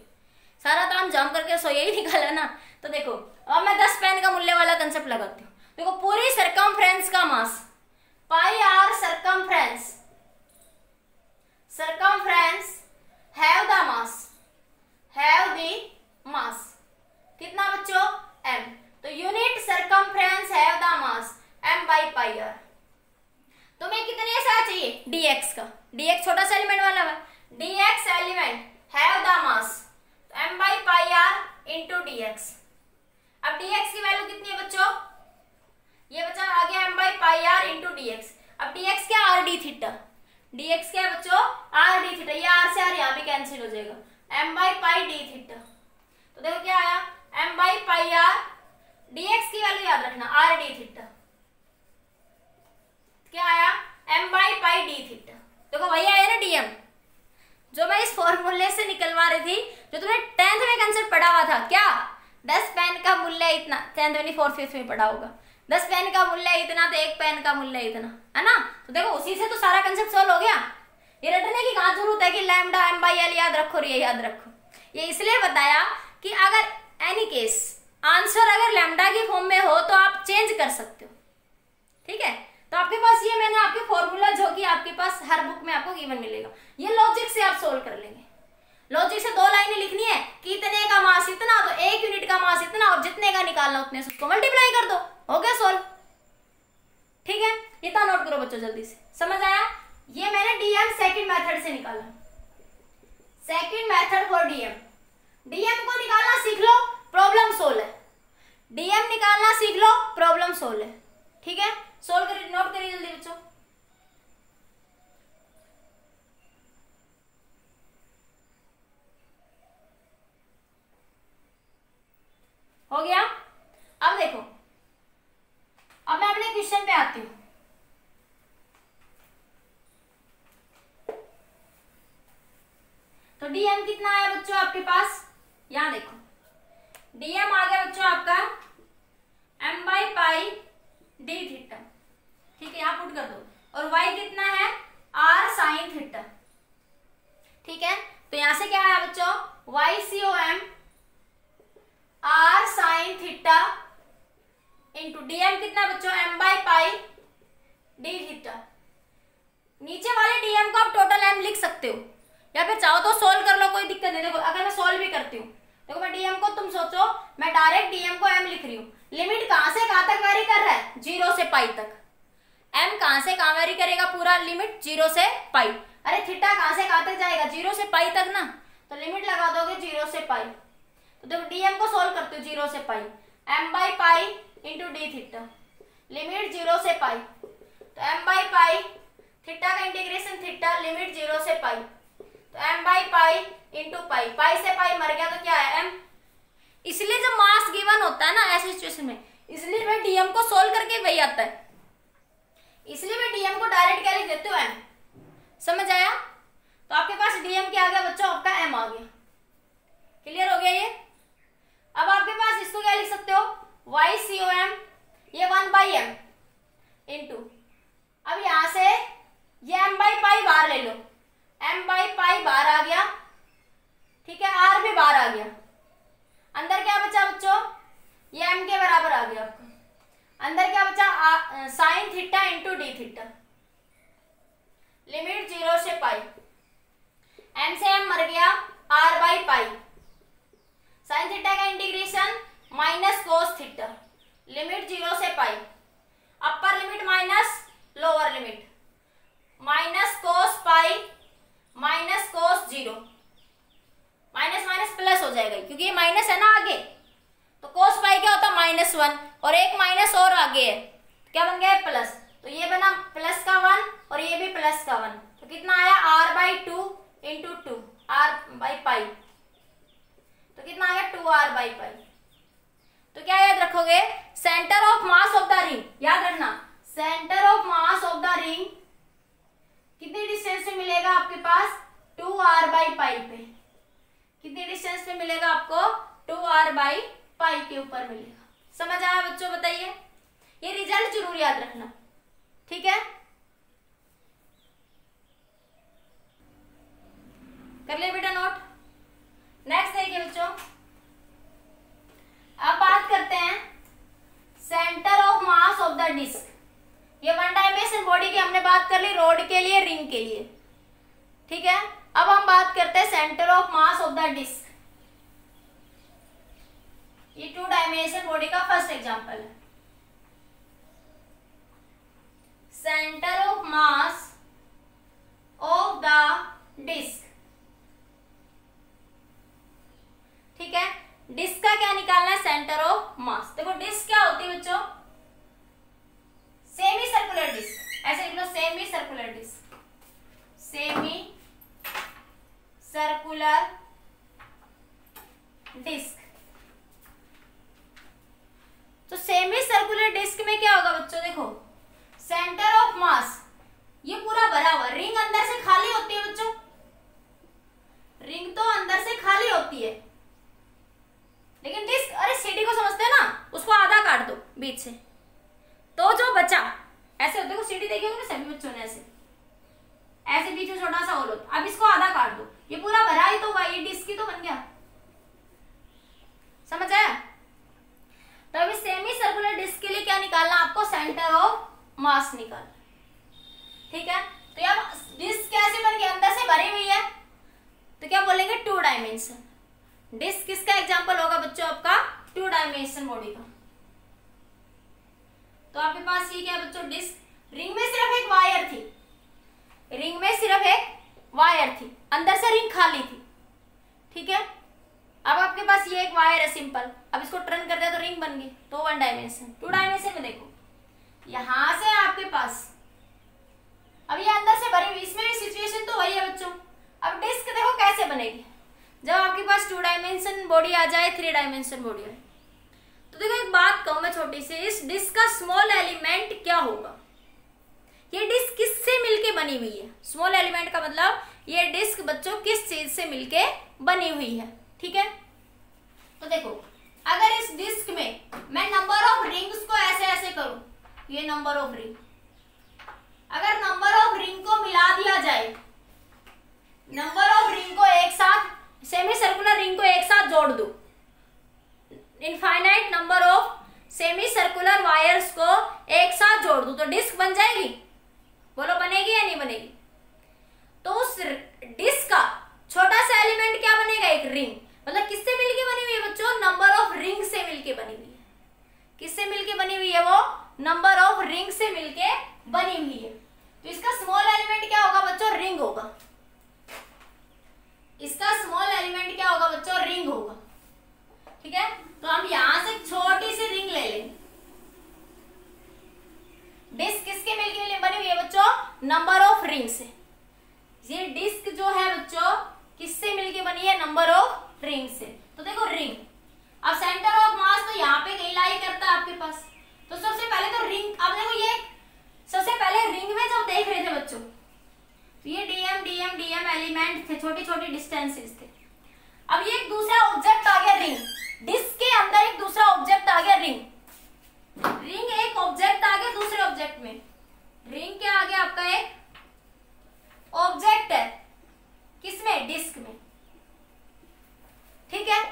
सारा ताम जाम करके सो यही निकाला ना। तो देखो अब मैं 10 पेन का मूल्य वाला कंसेप्ट लगाती हूँ। देखो पूरी सरकमफ्रेंस का mass, pi r circumference have the mass, कितना बच्चों, m। तो unit circumference have the mass m by pi r. तुम्हें कितने सा चाहिए, dx का, dx छोटा सा एलिमेंट वाला है, dx element have the mass, तो m by pi r into dx। अब dx की वैल्यू कितनी है बच्चों, ये बच्चा आ गया m by pi r into dx। अब dx क्या, आर डी थीटा, dx क्या है बच्चों, आर डी थीटा, ये r से r यहाँ भी कैंसिल हो जाएगा, m by pi d theta. तो देखो क्या आया, m by pi r, dx की वैल्यू याद रखना, आर डी थीटा, क्या आया, m by pi d theta. देखो वही आया ना dm, जो मैं इस फॉर्मूले से निकलवा रही थी, जो तुमने 10th में कंसेप्ट पढ़ा हुआ था, क्या, 10 पेन का मूल्य इतना, 10th में 4th 5th में पढ़ा होगा, 10 पेन का मूल्य इतना, तो एक पेन का मूल्य इतना, है ना। तो देखो उसी से तो सारा कंसेप्ट सॉल्व हो गया। ये रटने की कहाँ जरूरत है कि लैम्डा m बाई एल याद रखो और ये याद रखो। ये इसलिए बताया कि अगर एनी केस आंसर अगर लैम्डा की फॉर्म में हो तो आप चेंज कर सकते हो, ठीक है। तो आपके पास ये मैंने आपके फॉर्मूला जो कि आपके पास हर बुक में आपको गिवन मिलेगा, ये लॉजिक से आप सोल्व कर लेंगे। लॉजिक से 2 लाइनें लिखनी है, कितने का मास इतना, तो 1 यूनिट का मास इतना, और जितने का निकालना उतने से उसको मल्टीप्लाई कर दो, हो गया सोल्व, ठीक है। इतना नोट करो बच्चों जल्दी से, समझ आया। ये मैंने डीएम सेकंड मेथड से निकाला, second method for DM. DM को निकालना सीख लो, प्रॉब्लम सोल्व है। डीएम निकालना सीख लो, प्रॉब्लम सोल्व है, ठीक है। सोल्व करिए, नोट करिए जल्दी बच्चों। हो गया। अब देखो, अब मैं अपने क्वेश्चन पे आती हूँ। आपके पास, यहां देखो dm आ गया बच्चों आपका m/पाई d थीटा, ठीक है, यहां पुट कर दो, और y कितना है r sin थीटा, ठीक है। तो यहां से क्या आया बच्चों, y/COM r sin theta into dm कितना बच्चों m/पाई d थीटा। नीचे वाले dm को आप टोटल m लिख सकते हो, या फिर चाहो तो सोल्व कर लो, कोई दिक्कत नहीं। देखो अगर मैं सोल्व भी करती हूँ, देखो मैं dm को, तुम सोचो मैं डायरेक्ट dm को m लिख रही हूँ, लिमिट कहां से कहां तक वेरी कर रहा है, 0 से पाई तक। m कहां से कहां वेरी करेगा, पूरा लिमिट 0 से पाई। अरे थीटा कहां से कहां तक जाएगा, 0 से पाई तक ना, तो लिमिट लगा दोगे 0 से पाई। तो देखो dm को सोल्व करते हो 0 से पाई, m/पाई इंटू डी थीटा, लिमिट 0 से पाई, तो m/पाई थीटा का इंटीग्रेशन थीटा, लिमिट 0 से पाई, तो m/पाई इंटू पाई, पाई से पाई मर गया तो क्या है m। इसलिए जब मास गिवन होता है ना ऐसी सिचुएशन में, इसलिए मैं डीएम को सोल्व करके वही आता है, इसलिए मैं डीएम को डायरेक्ट क्या लिख देती हूँ m। समझ आया? तो आपके पास डीएम क्या आ गया बच्चों, आपका m आ गया। क्लियर हो गया ये? अब आपके पास इसको क्या लिख सकते हो, y/COM ये 1/m इंटू, अब यहां से ये m/पाई बाहर ले लो, m/पाई बाहर आ गया, ठीक है, r भी बाहर आ गया, अंदर क्या बचा बच्चों, ये m के बराबर आ गया आपका, अंदर क्या बचा sine theta into d theta, limit 0 से पाई, m से m मर गया, r/पाई, साइन थीटा का integration minus cos theta, limit 0 से pi, upper limit minus lower limit, minus cos pi minus cos 0, minus minus plus हो जाएगा क्योंकि ये माइनस है ना आगे, तो कोस पाई क्या होता है -1, और एक माइनस और आगे है, क्या बन गया प्लस, तो ये बना प्लस का 1 और ये भी प्लस का 1, तो कितना आया r/2 इंटू 2 r/पाई, तो कितना आ गया 2r/पाई। तो क्या याद रखोगे, centre of mass of the ring, याद रखना centre of mass of the ring कितनी डिस्टेंस पे मिलेगा आपके पास, 2r/पाई पे, कितनी डिस्टेंस पे मिलेगा आपको, 2r/पाई के ऊपर मिलेगा। समझ आया बच्चों, बताइए, ये रिजल्ट जरूर याद रखना, ठीक है, कर ले बेटा नोट। नेक्स्ट देखिए बच्चों, अब बात करते हैं centre of mass of the disc. ये 1 डायमेंशन बॉडी की हमने बात कर ली, रोड के लिए, रिंग के लिए, ठीक है। अब हम बात करते हैं centre of mass of the disc. ये 2 डायमेंशन बॉडी का फर्स्ट एग्जांपल है। Centre of mass of the disc, ठीक है, डिस्क का क्या निकालना है, सेंटर ऑफ मास। देखो डिस्क क्या होती है बच्चों, सेमी सर्कुलर डिस्क, ऐसे लिख लो semi circular disc, semi circular disc. तो सेमी सर्कुलर डिस्क में क्या होगा बच्चों, देखो सेंटर ऑफ मास ये पूरा भरा हुआ, रिंग अंदर से खाली होती है बच्चों, रिंग तो अंदर से खाली होती है, लेकिन डिस्क, अरे सीडी को समझते हैं ना, उसको आधा काट दो बीच से, तो जो बचा, ऐसे होते को सीडी देखी होगी ना सभी बच्चों ने, ऐसे ऐसे बीच में छोटा सा होल होता, अब इसको आधा काट दो, ये पूरा भरा ही तो हुआ, ये डिस्क ही तो बन गया। समझ आया? तो अभी सेमी सर्कुलर डिस्क के लिए क्या निकालना आपको, सेंटर ऑफ मास निकालना, ठीक है। तो यार डिस्क कैसे बन गई, अंदर से भरी हुई है, तो क्या बोलेंगे 2 डायमेंशन। डिस्क किसका एग्जांपल होगा बच्चों, आपका 2 डायमेंशन बॉडी का। तो आपके पास ये क्या बच्चों, डिस्क, रिंग में सिर्फ एक वायर थी, रिंग में सिर्फ एक वायर थी, अंदर से रिंग खाली थी, ठीक है। अब आपके पास ये एक वायर है सिंपल, अब इसको टर्न कर दिया तो रिंग बन गई, तो 1 डायमेंशन। 2 डायमेंशन में देखो यहां से आपके पास, अब ये अंदर से भरी हुई, इसमें भी सिचुएशन तो वही है बच्चों। अब डिस्क देखो कैसे बनेगी, जब आपके पास 2 डायमेंशन बॉडी आ जाए, 3 डायमेंशन बॉडी आए, तो देखो एक बात कहूं मैं छोटी सी, इस डिस्क का स्मॉल एलिमेंट क्या होगा, ये डिस्क किससे मिलके बनी हुई है, स्मॉल एलिमेंट का मतलब ये डिस्क बच्चों किस चीज से मिलके बनी हुई है, ठीक है, तो देखो अगर इस डिस्क में मैं नंबर ऑफ रिंग्स को ऐसे ऐसे करूं, ये नंबर ऑफ रिंग, अगर नंबर ऑफ रिंग को मिला दिया जाए, नंबर ऑफ रिंग को एक साथ, सेमी सर्कुलर रिंग को एक साथ जोड़ दो, infinite number of semi circular wires को एक साथ जोड़ दो तो डिस्क बन जाएगी? बोलो बनेगी या नहीं बनेगी? तो उस डिस्क का छोटा सा एलिमेंट क्या बनेगा? एक रिंग। मतलब किससे मिलके बनी हुई है बच्चों? नंबर ऑफ रिंग से मिलके बनी हुई है। किससे मिलके बनी हुई है? वो नंबर ऑफ रिंग से मिलके बनी हुई है। तो इसका स्मॉल एलिमेंट क्या होगा बच्चों? रिंग होगा। इसका स्मॉल एलिमेंट क्या होगा बच्चों? रिंग होगा। ठीक है, तो हम यहां से छोटी सी रिंग ले लेंगे। डिस्क किसके मिलके बनी हुई है बच्चों? नंबर ऑफ रिंग से। ये डिस्क जो है बच्चों किससे मिलके बनी है? नंबर ऑफ रिंग से। तो देखो रिंग, अब सेंटर ऑफ मास तो यहाँ पे कहीं लाई करता है आपके पास। तो सबसे पहले तो रिंग, अब देखो ये सबसे पहले रिंग में जब देख रहे थे बच्चों, ये डीएम डीएम डीएम एलिमेंट थे, छोटी छोटी डिस्टेंसेस थे। अब ये एक दूसरा ऑब्जेक्ट आ गया रिंग, डिस्क के अंदर एक दूसरा ऑब्जेक्ट आ गया रिंग। रिंग एक ऑब्जेक्ट आ गया दूसरे ऑब्जेक्ट में। रिंग क्या आ गया आपका? एक ऑब्जेक्ट है किसमें? डिस्क में। ठीक है,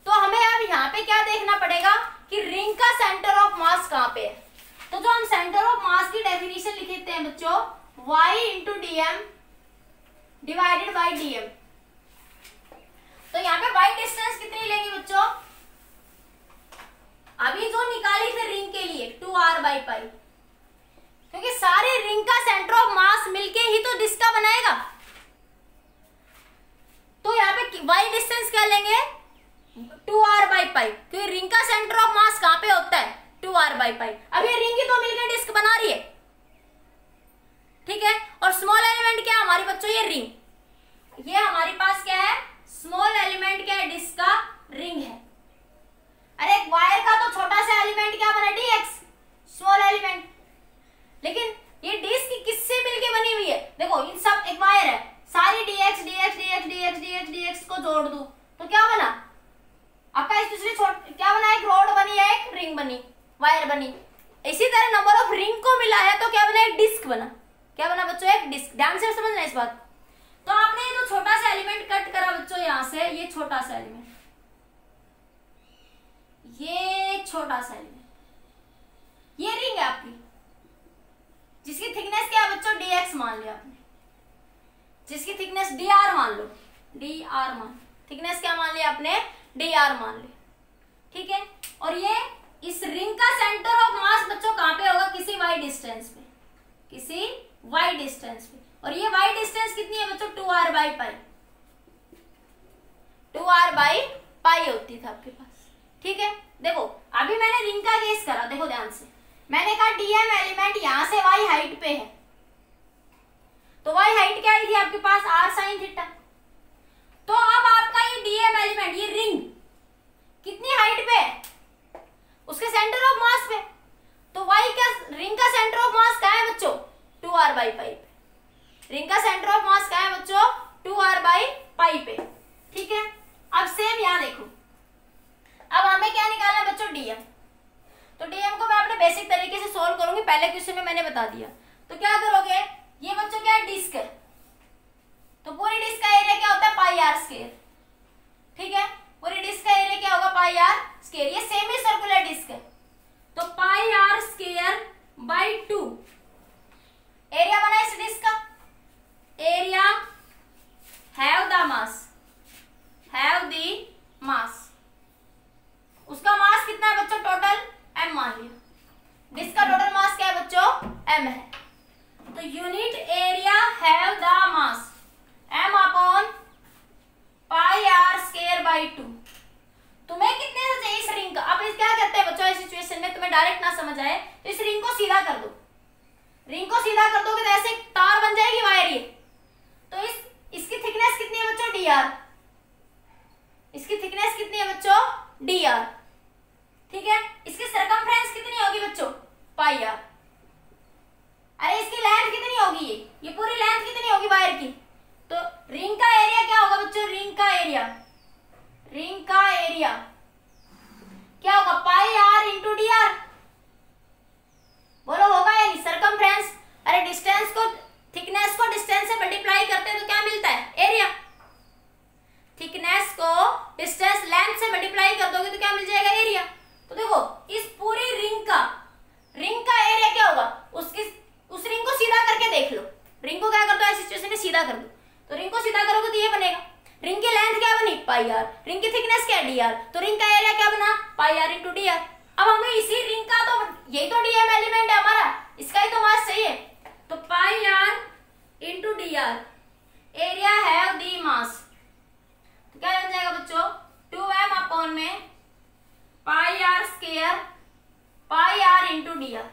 तो हमें अब यहाँ पे क्या देखना पड़ेगा कि रिंग का सेंटर ऑफ मास कहाँ पे है। तो जो हम सेंटर ऑफ मास की डेफिनेशन लिखते हैं बच्चों, y into dm divided by DM. तो यहाँ पे y डिस्टेंस कितनी लेंगे बच्चों? अभी जो निकाली थी रिंग के लिए 2r बाई पाई, क्योंकि सारे रिंग का सेंटर ऑफ मास मिलके ही तो डिस्क का बनाएगा। तो यहाँ पे y डिस्टेंस क्या लेंगे? 2r बाई पाई, क्योंकि रिंग का सेंटर ऑफ मास कहाँ पे होता है? 2r बाई पाई। अब ये रिंग ही तो मिलकर डिस्क बना रही है। ठीक है, और स्मॉल एलिमेंट क्या है हमारी बच्चों? ये रिंग। ये हमारे पास क्या है? स्मॉल एलिमेंट क्या है? डिस्क का रिंग है। अरे एक वायर का तो छोटा सा एलिमेंट क्या बना? dx, small element. लेकिन ये डिस्क किससे मिलके बनी हुई है? देखो इन सब, एक वायर है, सारी dx dx dx dx dx dx को जोड़ दूं तो क्या बना आपका? इस दूसरे क्या बना? एक रॉड बनी है, एक रिंग बनी, वायर बनी। इसी तरह नंबर ऑफ रिंग को मिला है तो क्या बना? एक डिस्क बना। क्या बना बच्चों? एक डिस्क। ध्यान से समझना इस बात। तो आपने ये जो छोटा सा एलिमेंट कट करा बच्चों यहां से, ये छोटा सा एलिमेंट, ये छोटा सा एलिमेंट, ये रिंग है आपकी, जिसकी थिकनेस क्या है बच्चों? dx मान लिया आपने, जिसकी थिकनेस dr मान लो, dr मान, थिकनेस क्या मान लिया आपने? dr मान लिया। ठीक है, और ये इस रिंग का सेंटर ऑफ मास बच्चों कहां पे होगा? किसी y डिस्टेंस पे, किसी y डिस्टेंस पे। और ये y डिस्टेंस कितनी है बच्चों? 2r by pi, 2r by पाई होती थी आपके पास। ठीक है, देखो अभी मैंने रिंग का केस करा, देखो ध्यान से। मैंने कहा डीएम एलिमेंट यहां से y हाइट पे है, तो y हाइट क्या आई थी आपके पास? r sign theta. तो अब आपका ये डीएम एलिमेंट, ये रिंग कितनी हाइट पे है? उसके सेंटर ऑफ मास पे। तो y का, रिंग का सेंटर ऑफ मास कहाँ है बच्चों? 2r बाई पाई पे। रिंग का सेंटर ऑफ मास कहाँ है बच्चों? 2r बाई पाई पे। ठीक है, अब सेम यहाँ देखो, अब हमें क्या निकालना है बच्चों? डीएम। तो डीएम को मैं अपने बेसिक तरीके से सोल्व करूंगी, पहले क्वेश्चन में मैंने बता दिया। तो क्या करोगे? ये बच्चों क्या है? डिस्क है, तो पूरी डिस्क का एरिया क्या होता है? पाई आर स्क्वायर। ठीक है, पूरी डिस्क का एरिया क्या होगा? पाई आर स्क्वायर। ये सेमी सर्कुलर डिस्क है, तो pi r square by 2 area बना इस डिस्क का। Area have the mass, have the मास, उसका मास कितना है बच्चों? टोटल m मान लिया। डिस्क का टोटल मास क्या है बच्चों? m है। तो unit area have the mass m upon pi r square by 2। तुम्हें कितने से चाहिए इस रिंग का? अब इस क्या करते हैं बच्चों इस सिचुएशन में, तुम्हें डायरेक्ट ना समझ आए तो इस रिंग को सीधा कर दो। रिंग को सीधा कर दोगे तो ऐसे तार बन जाएगी वायर ये। तो इसकी थिकनेस कितनी है बच्चों? dr। इसकी थिकनेस कितनी है बच्चों? dr। ठीक है, इसकी सरकमफ्रेंस कितनी होगी बच्चों? पाई आर। अरे इसकी लेंथ कितनी होगी? ये पूरी लेंथ कितनी होगी वायर की? तो रिंग का एरिया क्या होगा बच्चों? रिंग का एरिया, रिंग का एरिया क्या होगा, पाई आर इंटू डी आर। बोलो होगा या नहीं, सरकमफ्रेंस, अरे डिस्टेंस को, थिकनेस को डिस्टेंस से मल्टीप्लाई करते हैं तो क्या मिलता है, एरिया। थिकनेस को डिस्टेंस लेंथ से मल्टीप्लाई कर दोगे तो क्या मिल जाएगा, एरिया। तो देखो इस पूरी रिंग का एरिया क्या होगा, उस रिंग को सीधा करके देख लो। रिंग को क्या कर दो, ऐसी सिचुएशन में सीधा कर दो, तो रिंग को सीधा करोगे तो ये बनेगा। रिंग की लेंथ क्या बनी, पाई आर, रिंग की थिकनेस क्या है, डी आर, तो रिंग का एरिया क्या बना, pi r into d r. अब हमें इसी रिंग का, तो यही तो डीएम एलिमेंट है हमारा, इसका ही तो मास चाहिए, तो pi r into d r, area है दी मास, तो क्या बन जाएगा बच्चों, 2m अपॉन में pi r square pi r into d r.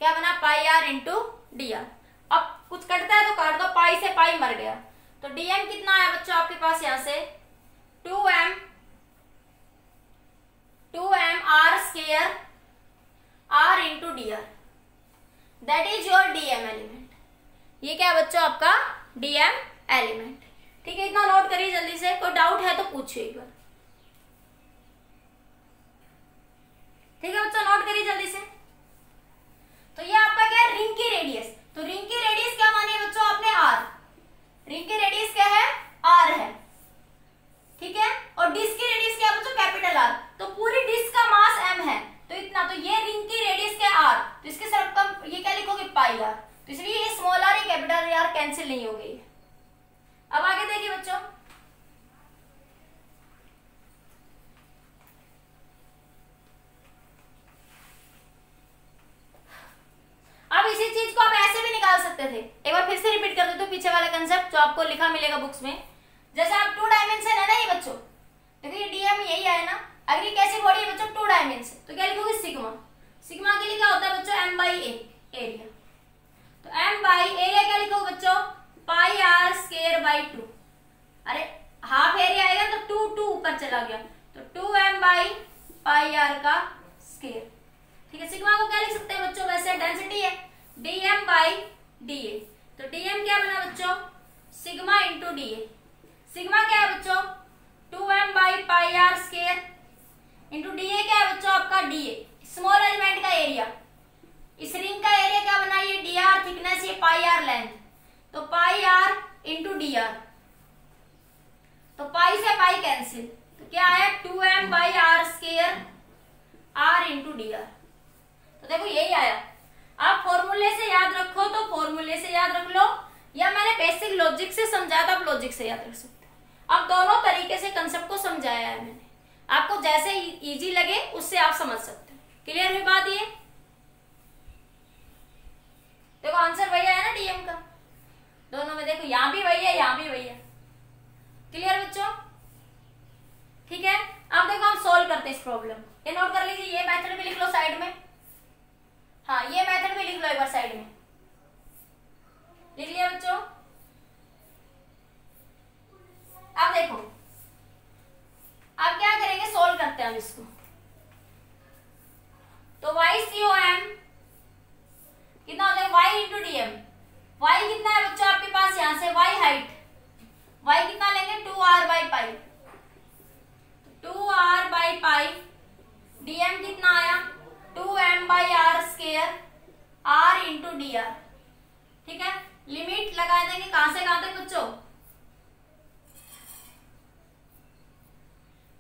क्या बना, pi r into d r. अब कुछ कटता है तो काट दो, पाई से पाई मर गया, तो डीएम कितना आया बच्चों आपके पास यहां से, 2m r square r into d r, that is your dm element. ये क्या है बच्चों, आपका डीएम एलिमेंट। ठीक है, इतना नोट करिए जल्दी से, कोई डाउट है तो पूछिए एक बार। ठीक है बच्चों, नोट करिए जल्दी से। तो ये आपका क्या है, रिंग की रेडियस। तो रिंग की रेडियस क्या मानी है बच्चों आपने, आर। रिंग की रेडियस क्या है, आर है, ठीक है। और डिस्क की रेडियस क्या है बच्चों, कैपिटल आर। तो पूरी डिस्क का मास m है, तो इतना, तो ये रिंग की रेडियस क्या है, आर, तो इसके साथ ये क्या लिखोगे, पाई आर। तो इसलिए ये स्मॉल आर, ये कैपिटल आर कैंसिल नहीं हो गई। अब आगे देखिए बच्चों, अब इसी चीज को आप ऐसे भी निकाल सकते थे। एक बार फिर से रिपीट कर देते हो पीछे वाला कंसेप्ट जो आपको लिखा मिलेगा बुक्स में। जैसे आप 2 डायमेंशन है ना ये बच्चों, देखो ये डीएम यही है ना, अगर ये कैसी बॉडी है बच्चों, 2 डायमेंशन, तो क्या लिखोगे, सिग्मा। सिग्मा के लिए क्या होता है बच्चों, m बाई ए, एरिया। तो m बाई एरिया क्या लिखोगे बच्चों, पाई आर स्क्वायर बाई 2। अरे हाफ एरिया आएगा तो 2 ऊपर चला गया, तो 2m बाई पाई आर का स्क्वायर। ठीक है, सिग्मा को क्या लिख सकते हैं बच्चों, वैसे डेंसिटी है, dm बाई dA। तो dm क्या बना बच्चों, सिग्मा इंटू dA। सिग्मा क्या है बच्चों, 2m by pi r square into dA क्या है बच्चों आपका, dA, स्मॉल एलिमेंट का एरिया। इस रिंग का एरिया क्या बना, ये dr थिकनेस, ये पाई आर लेंथ, तो पाई आर इंटू dr, तो पाई से पाई कैंसिल, तो क्या आया, 2m by r square r into dr। तो देखो यही आया। आप फॉर्मूले से याद रखो तो फॉर्मूले से याद रख लो, या मैंने बेसिक लॉजिक से समझाया तो आप लॉजिक से याद रख सकते हो। अब दोनों तरीके से कंसेप्ट को समझाया है मैंने, आपको जैसे इजी लगे उससे आप समझ सकते हो। क्लियर हुई बात ये? देखो आंसर वही है ना डीएम का, दोनों में देखो यहाँ भी वही है, यहाँ भी वही है। क्लियर बच्चों? ठीक है, अब देखो हम सॉल्व करते हैं इस प्रॉब्लम। ये नोट कर लीजिए, ये मेथड भी लिख लो साइड में, हाँ ये मेथड भी लिख लो एक बार साइड में, लिख लिया बच्चों? अब देखो अब क्या करेंगे, सोल्व करते हैं हम इसको। तो YCOM कितना हो जाएगा, y इंटू डीएम। y कितना है बच्चों आपके पास, यहां से y हाइट, y कितना लेंगे, 2r by pi, 2r by pi. Dm कितना आया, 2m by r square r into d r. ठीक है, लिमिट लगा देंगे कहां से कहां तक बच्चों,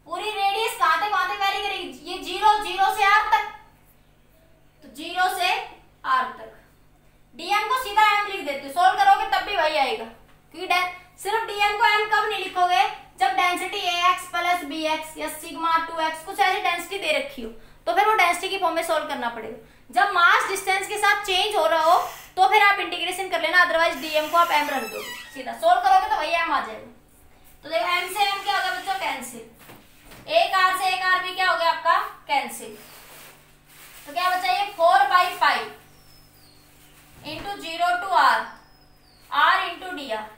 पूरी रेडियस कहां तक वैरी करेगी, ये 0 से r तक, तो 0 से r तक। डीएम को सीधा m लिख देते हो, सोल्व करोगे तब भी वही आएगा, क्योंकि सिर्फ डीएम को m कब नहीं लिखोगे, जब डेंसिटी ax प्लस bx या सिग्मा 2x कुछ ऐसी डेंसिटी दे रखी हो, तो फिर वो डेंसिटी की फॉर्म में सोल्व करना पड़ेगा। जब मास डिस्टेंस के साथ चेंज हो रहा हो तो फिर आप इंटीग्रेशन कर लेना, अदरवाइज डीएम को आप m रख दो, सीधा सोल्व करोगे तो वही m आ जाएगा। तो देखो m से m क्या हो गया बच्चों, कैंसिल, एक r से एक r भी क्या हो गया आपका, कैंसिल। तो क्या बचा, ये 4 by pi into 0 to r, r into d r,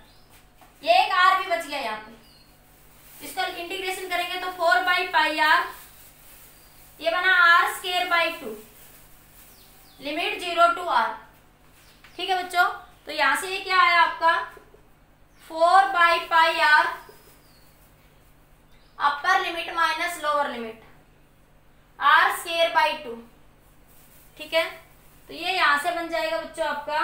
ये एक r भी बच गया यहाँ पे। इसका इंटीग्रेशन करेंगे तो 4 बाई पाई r, ये बना r square by 2, limit 0 to r। ठीक है बच्चों, तो यहां से ये क्या आया आपका, 4 by pi r, upper limit minus lower limit r square by 2। ठीक है, तो ये यहां से बन जाएगा बच्चों आपका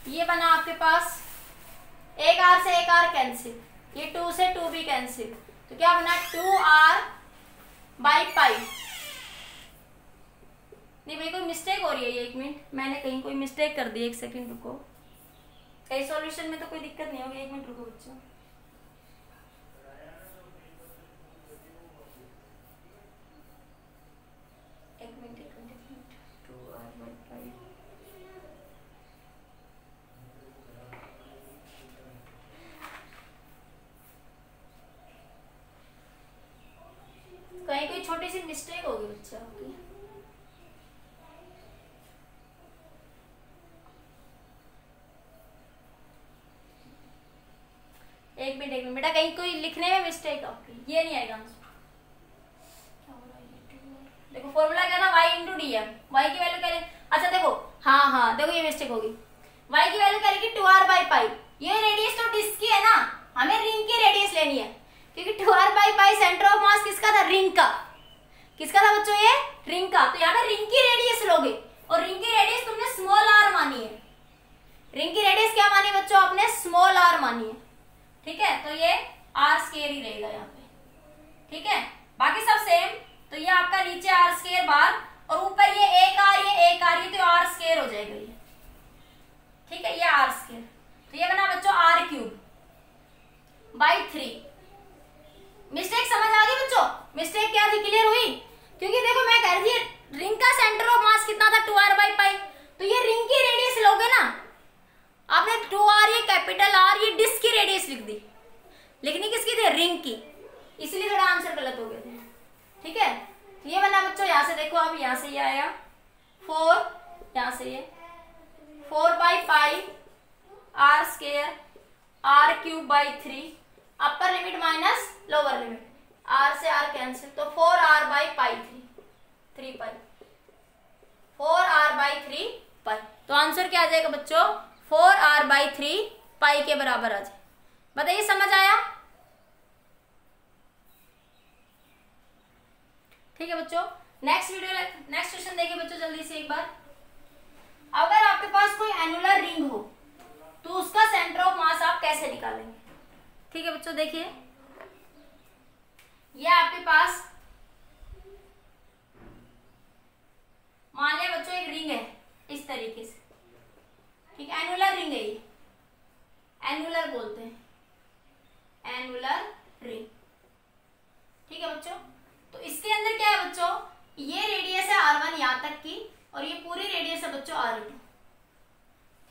ये बना आपके पास एक आर से एक आर कैंसिल, ये 2 से 2 भी कैंसिल, तो क्या बना 2r बाई पाई। नहीं भाई कोई मिस्टेक हो रही है, ये 1 मिनट मैंने कहीं कोई मिस्टेक कर दी, 1 सेकंड रुको। कई सॉल्यूशन में तो कोई दिक्कत नहीं होगी, 1 मिनट रुको बच्चों। एक मिनट 2r बाई पाई। कहीं कोई छोटी सी मिस्टेक होगी बच्चा आपकी। एक मिनट बेटा, कहीं कोई लिखने में मिस्टेक आपकी, ये नहीं आएगा आंसर। देखो फॉर्मूला क्या था, y into d m, y की वैल्यू क्या ले, अच्छा देखो हाँ देखो ये मिस्टेक होगी, y की वैल्यू क्या लिखी 2r बाई पाई। ये रेडियस तो डिस्क की है ना, हमें रिंग की रेडियस लेनी है, क्योंकि 2r by pi centre of मास किसका था, रिंग का। किसका था बच्चों, ये रिंग का। तो यहाँ पे रिंग की रेडियस लोगे, और रिंग की रेडियस तुमने स्मॉल r मानी है। रिंग की रेडियस क्या मानी बच्चों आपने, स्मॉल r मानी है। ठीक है, तो ये r स्क्वायर ही रहेगा यहाँ पे। ठीक है, बाकी सब सेम, तो ये आपका नीचे r स्क्वायर बार, और ऊपर ये एक r तो r स्क्वायर हो जाएगा ये। ठीक है, ये r स्क्वायर, तो ये बना बच्चों r क्यूब बाई 3। मिस्टेक समझ आ गई बच्चों, मिस्टेक क्या थी, क्लियर हुई। क्योंकि देखो मैं कह रही थी रिंग का सेंटर ऑफ मास कितना था 2r बाई पाई, तो ये रिंग की रेडियस लोगे ना, आपने 2r ये कैपिटल R ये डिस्क की रेडियस लिख दी, लिखनी किसकी थी, रिंग की, इसलिए थोड़ा आंसर गलत हो गए थे। ठीक है, तो ये बना बच्चों, यहाँ से देखो अब यहाँ से ये आया 4, यहाँ से ये 4 by pi r square r cube by 3, upper limit minus lower limit, r से r कैंसिल, तो 4r by pi 3 pi, 4r by 3 पाई। तो आंसर क्या आ जाएगा बच्चों, 4r बाई 3 पाई के बराबर आ जाए। बताइए समझ आया। ठीक है बच्चों, नेक्स्ट क्वेश्चन देखिए बच्चों जल्दी से एक बार। अगर आपके पास कोई एनुलर रिंग हो तो उसका सेंटर ऑफ मास आप कैसे निकालेंगे। ठीक है बच्चों, देखिए ये आपके पास मान लिया बच्चों एक रिंग है इस तरीके से। ठीक है, एनुलर रिंग है ये, एनुलर बोलते हैं, एनुलर रिंग। ठीक है बच्चों, तो इसके अंदर क्या है बच्चों, ये रेडियस है r1 यहां तक की, और ये पूरी रेडियस है बच्चों r2।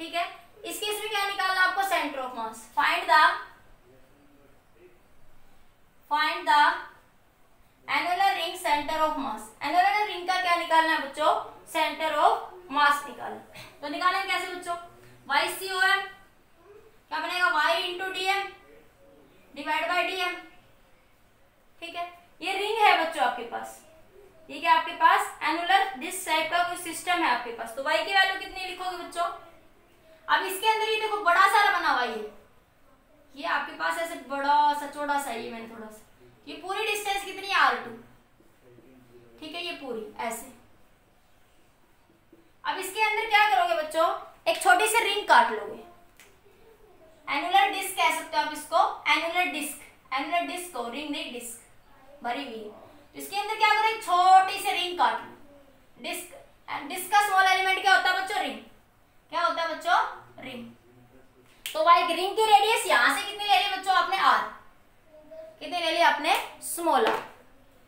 ठीक है, इस केस में क्या निकालना आपको, centre of mass. Find the annular ring centre of mass. Annular ring का क्या निकालना है बच्चों, सेंटर ऑफ मास निकालना। तो निकालेंगे कैसे बच्चों, YCOM क्या बनेगा, y into DM divide by DM. ठीक है, ये रिंग है बच्चों आपके पास, ये क्या आपके पास एनुलर डिस्क टाइप का कोई सिस्टम है आपके पास। तो y की वैल्यू कितनी लिखोगे बच्चों, अब इसके अंदर ये देखो बड़ा सारा बना हुआ ये आपके पास ऐसे बड़ा सा चौड़ा सा, ये मैंने थोड़ा सा, ये पूरी डिस्टेंस कितनी है r2। ठीक है, ये पूरी ऐसे। अब इसके अंदर क्या करोगे बच्चों, एक छोटी सी रिंग काट लोगे, एनुलर डिस्क कह सकते हो आप इसको, एनुलर डिस्क को, रिंग नहीं डिस्क भरी हुई। तो इसके अंदर क्या करो, एक छोटी सी रिंग काट लो। डिस्क का स्मॉल एलिमेंट क्या होता है बच्चों, रिंग। क्या होता है बच्चों, रिंग। तो भाई रिंग की रेडियस यहां से कितनी ले ली बच्चों आपने, r कितनी ले ली आपने, स्मॉल r।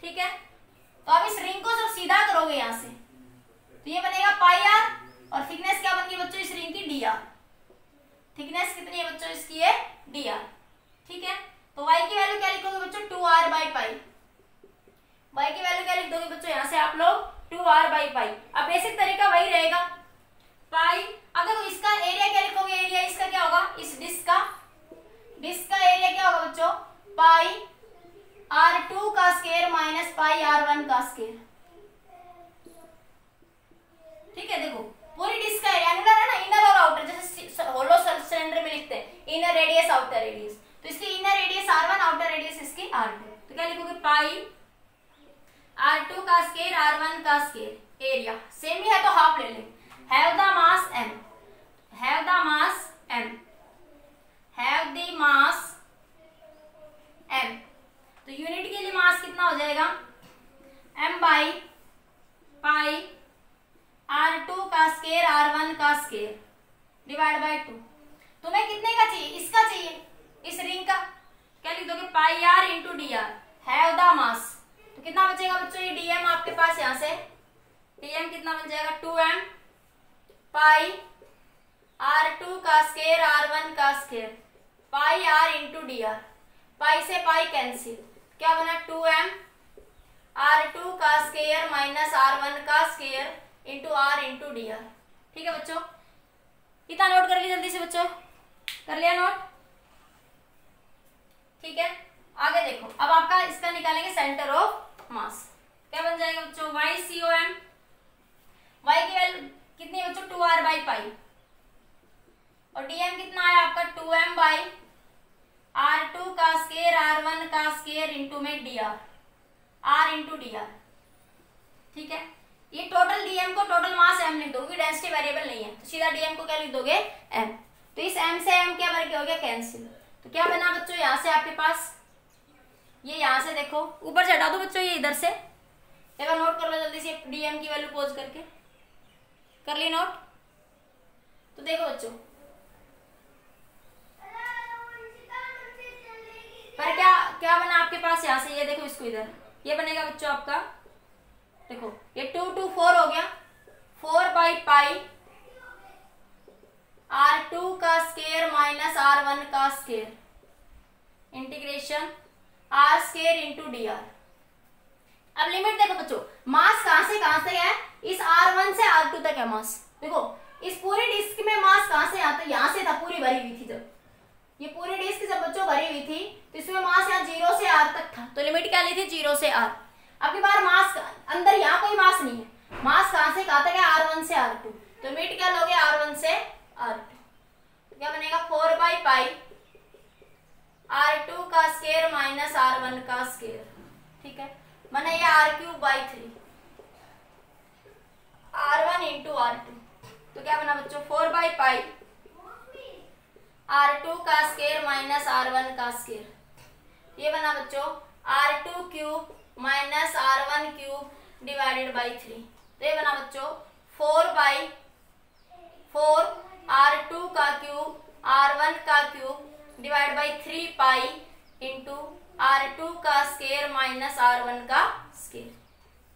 ठीक है, तो अब इस रिंग को जब सीधा करोगे यहां से, तो ये बनेगा पाई r, और थिकनेस क्या बन गई बच्चों इस रिंग की, dr। थिकनेस कितनी है बच्चों इसकी है, dr। ठीक है, तो y की वैल्यू क्या लिखोगे बच्चों, 2r बाई पाई। y की वैल्यू क्या लिख दोगे बच्चों यहां से आप लोग, 2r बाई पाई। अब बेसिक तरीका वही रहेगा, पाई। अब देखो इसका एरिया क्या लिखोगे, एरिया इसका क्या होगा, इस डिस्क का एरिया क्या होगा बच्चों, पाई r2 का स्क्वायर माइनस पाई r1 का स्क्वायर। ठीक है, देखो पूरी डिस्क का एरिया, एनुलर है ना, इनर और आउटर, जैसे होलो सिलेंडर में लिखते हैं इनर रेडियस आउटर रेडियस, तो इसकी inner radius r1, outer radius इसकी r2, तो क्या लिखोगे पाई r2 का स्क्वायर r1 का स्क्वायर, एरिया सेम ही है तो हाफ ले लें, have the mass m, have the mass m, have the mass m, तो यूनिट के लिए मास कितना हो जाएगा m बाई पाई r2 का स्क्वायर r1 का स्क्वायर डिवाइड बाय 2। तुम्हें कितने का चाहिए, इसका चाहिए, इस रिंग का, क्या लिख दोगे पाई r into d are, have the mass, तो कितना बचेगा बच्चों, ये dm आपके पास यहाँ से dm कितना बन जाएगा 2m पाई r2 का स्क्वायर r1 का square pi r into d r, pi से पाई कैंसिल, क्या बना 2m r2 का स्क्वायर माइनस r1 का square into r into d r. ठीक है बच्चों, इतना नोट कर लिया जल्दी से बच्चों, कर लिया नोट, ठीक है। आगे देखो, अब आपका इसका निकालेंगे सेंटर ऑफ मास, क्या बन जाएगा बच्चों y COM, y की वैल्यू कितनी है बच्चों 2r बाई पाई, और dm कितना है आपका 2m बाई r2 का स्क्वायर r1 का स्क्वायर इंटू में dr, r इंटू dr। ठीक है, ये टोटल dm को टोटल मास m लिख दोगे, डेंसिटी वेरिएबल नहीं है, तो सीधा dm को क्या लिख दोगे m, तो इस m से m क्या बन गया, हो गया कैंसिल, तो क्या बना बच्चों यहाँ से आपके पास, ये यहाँ से देखो ऊपर से हटा दो बच्चों, ये इधर से एक बार नोट कर लो जल्दी से, dm की वैल्यू पोज करके कर ली नोट, तो देखो बच्चों पर क्या क्या बना आपके पास यहाँ से, ये देखो इसको इधर, ये बनेगा बच्चों आपका, देखो ये 2 2 4 हो गया, 4 बाई पाई r2 का स्क्वायर माइनस r1 का square integration r square into d r. अब लिमिट देखो बच्चों, मास कहां से है, इस r1 से r2 तक है मास, देखो इस पूरी डिस्क में मास कहां से आता है, यहां से था, पूरी भरी हुई थी, जब ये पूरी डिस्क जब बच्चों भरी हुई थी तो इसमें मास यहाँ 0 से r तक था, तो लिमिट क्या ली थी 0 से r। अब की बार मास अंदर यहाँ कोई मास नहीं है, मास कहां से कहा था क्या r1 से r2, तो लिमिट क्या लोगे r1 से r2, तो क्या बनेगा 4 बाई पाई r2 का स्क्वायर माइनस r1 का स्क्वायर। ठीक है, माना ये r³ by 3 r1 into r2, तो क्या बना बच्चों 4 बाई पाई r2 का स्क्वायर माइनस r1 का स्क्वायर, ये बना बच्चों r2 cube minus r1 cube divided by 3, तो ये बना बच्चों 4 बाई 4 r2 का क्यूब r1 का cube divide by 3 pi into r2 का स्क्वायर माइनस r1 का स्क्वायर।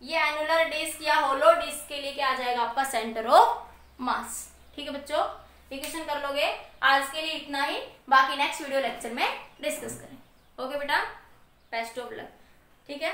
ये एनुलर डिस्क या होलो डिस्क के लिए क्या आ जाएगा आपका सेंटर ऑफ मास। ठीक है बच्चों, इक्वेशन कर लोगे। आज के लिए इतना ही, बाकी नेक्स्ट वीडियो लेक्चर में डिस्कस करें। ओके बेटा, बेस्ट ऑफ लक। ठीक है।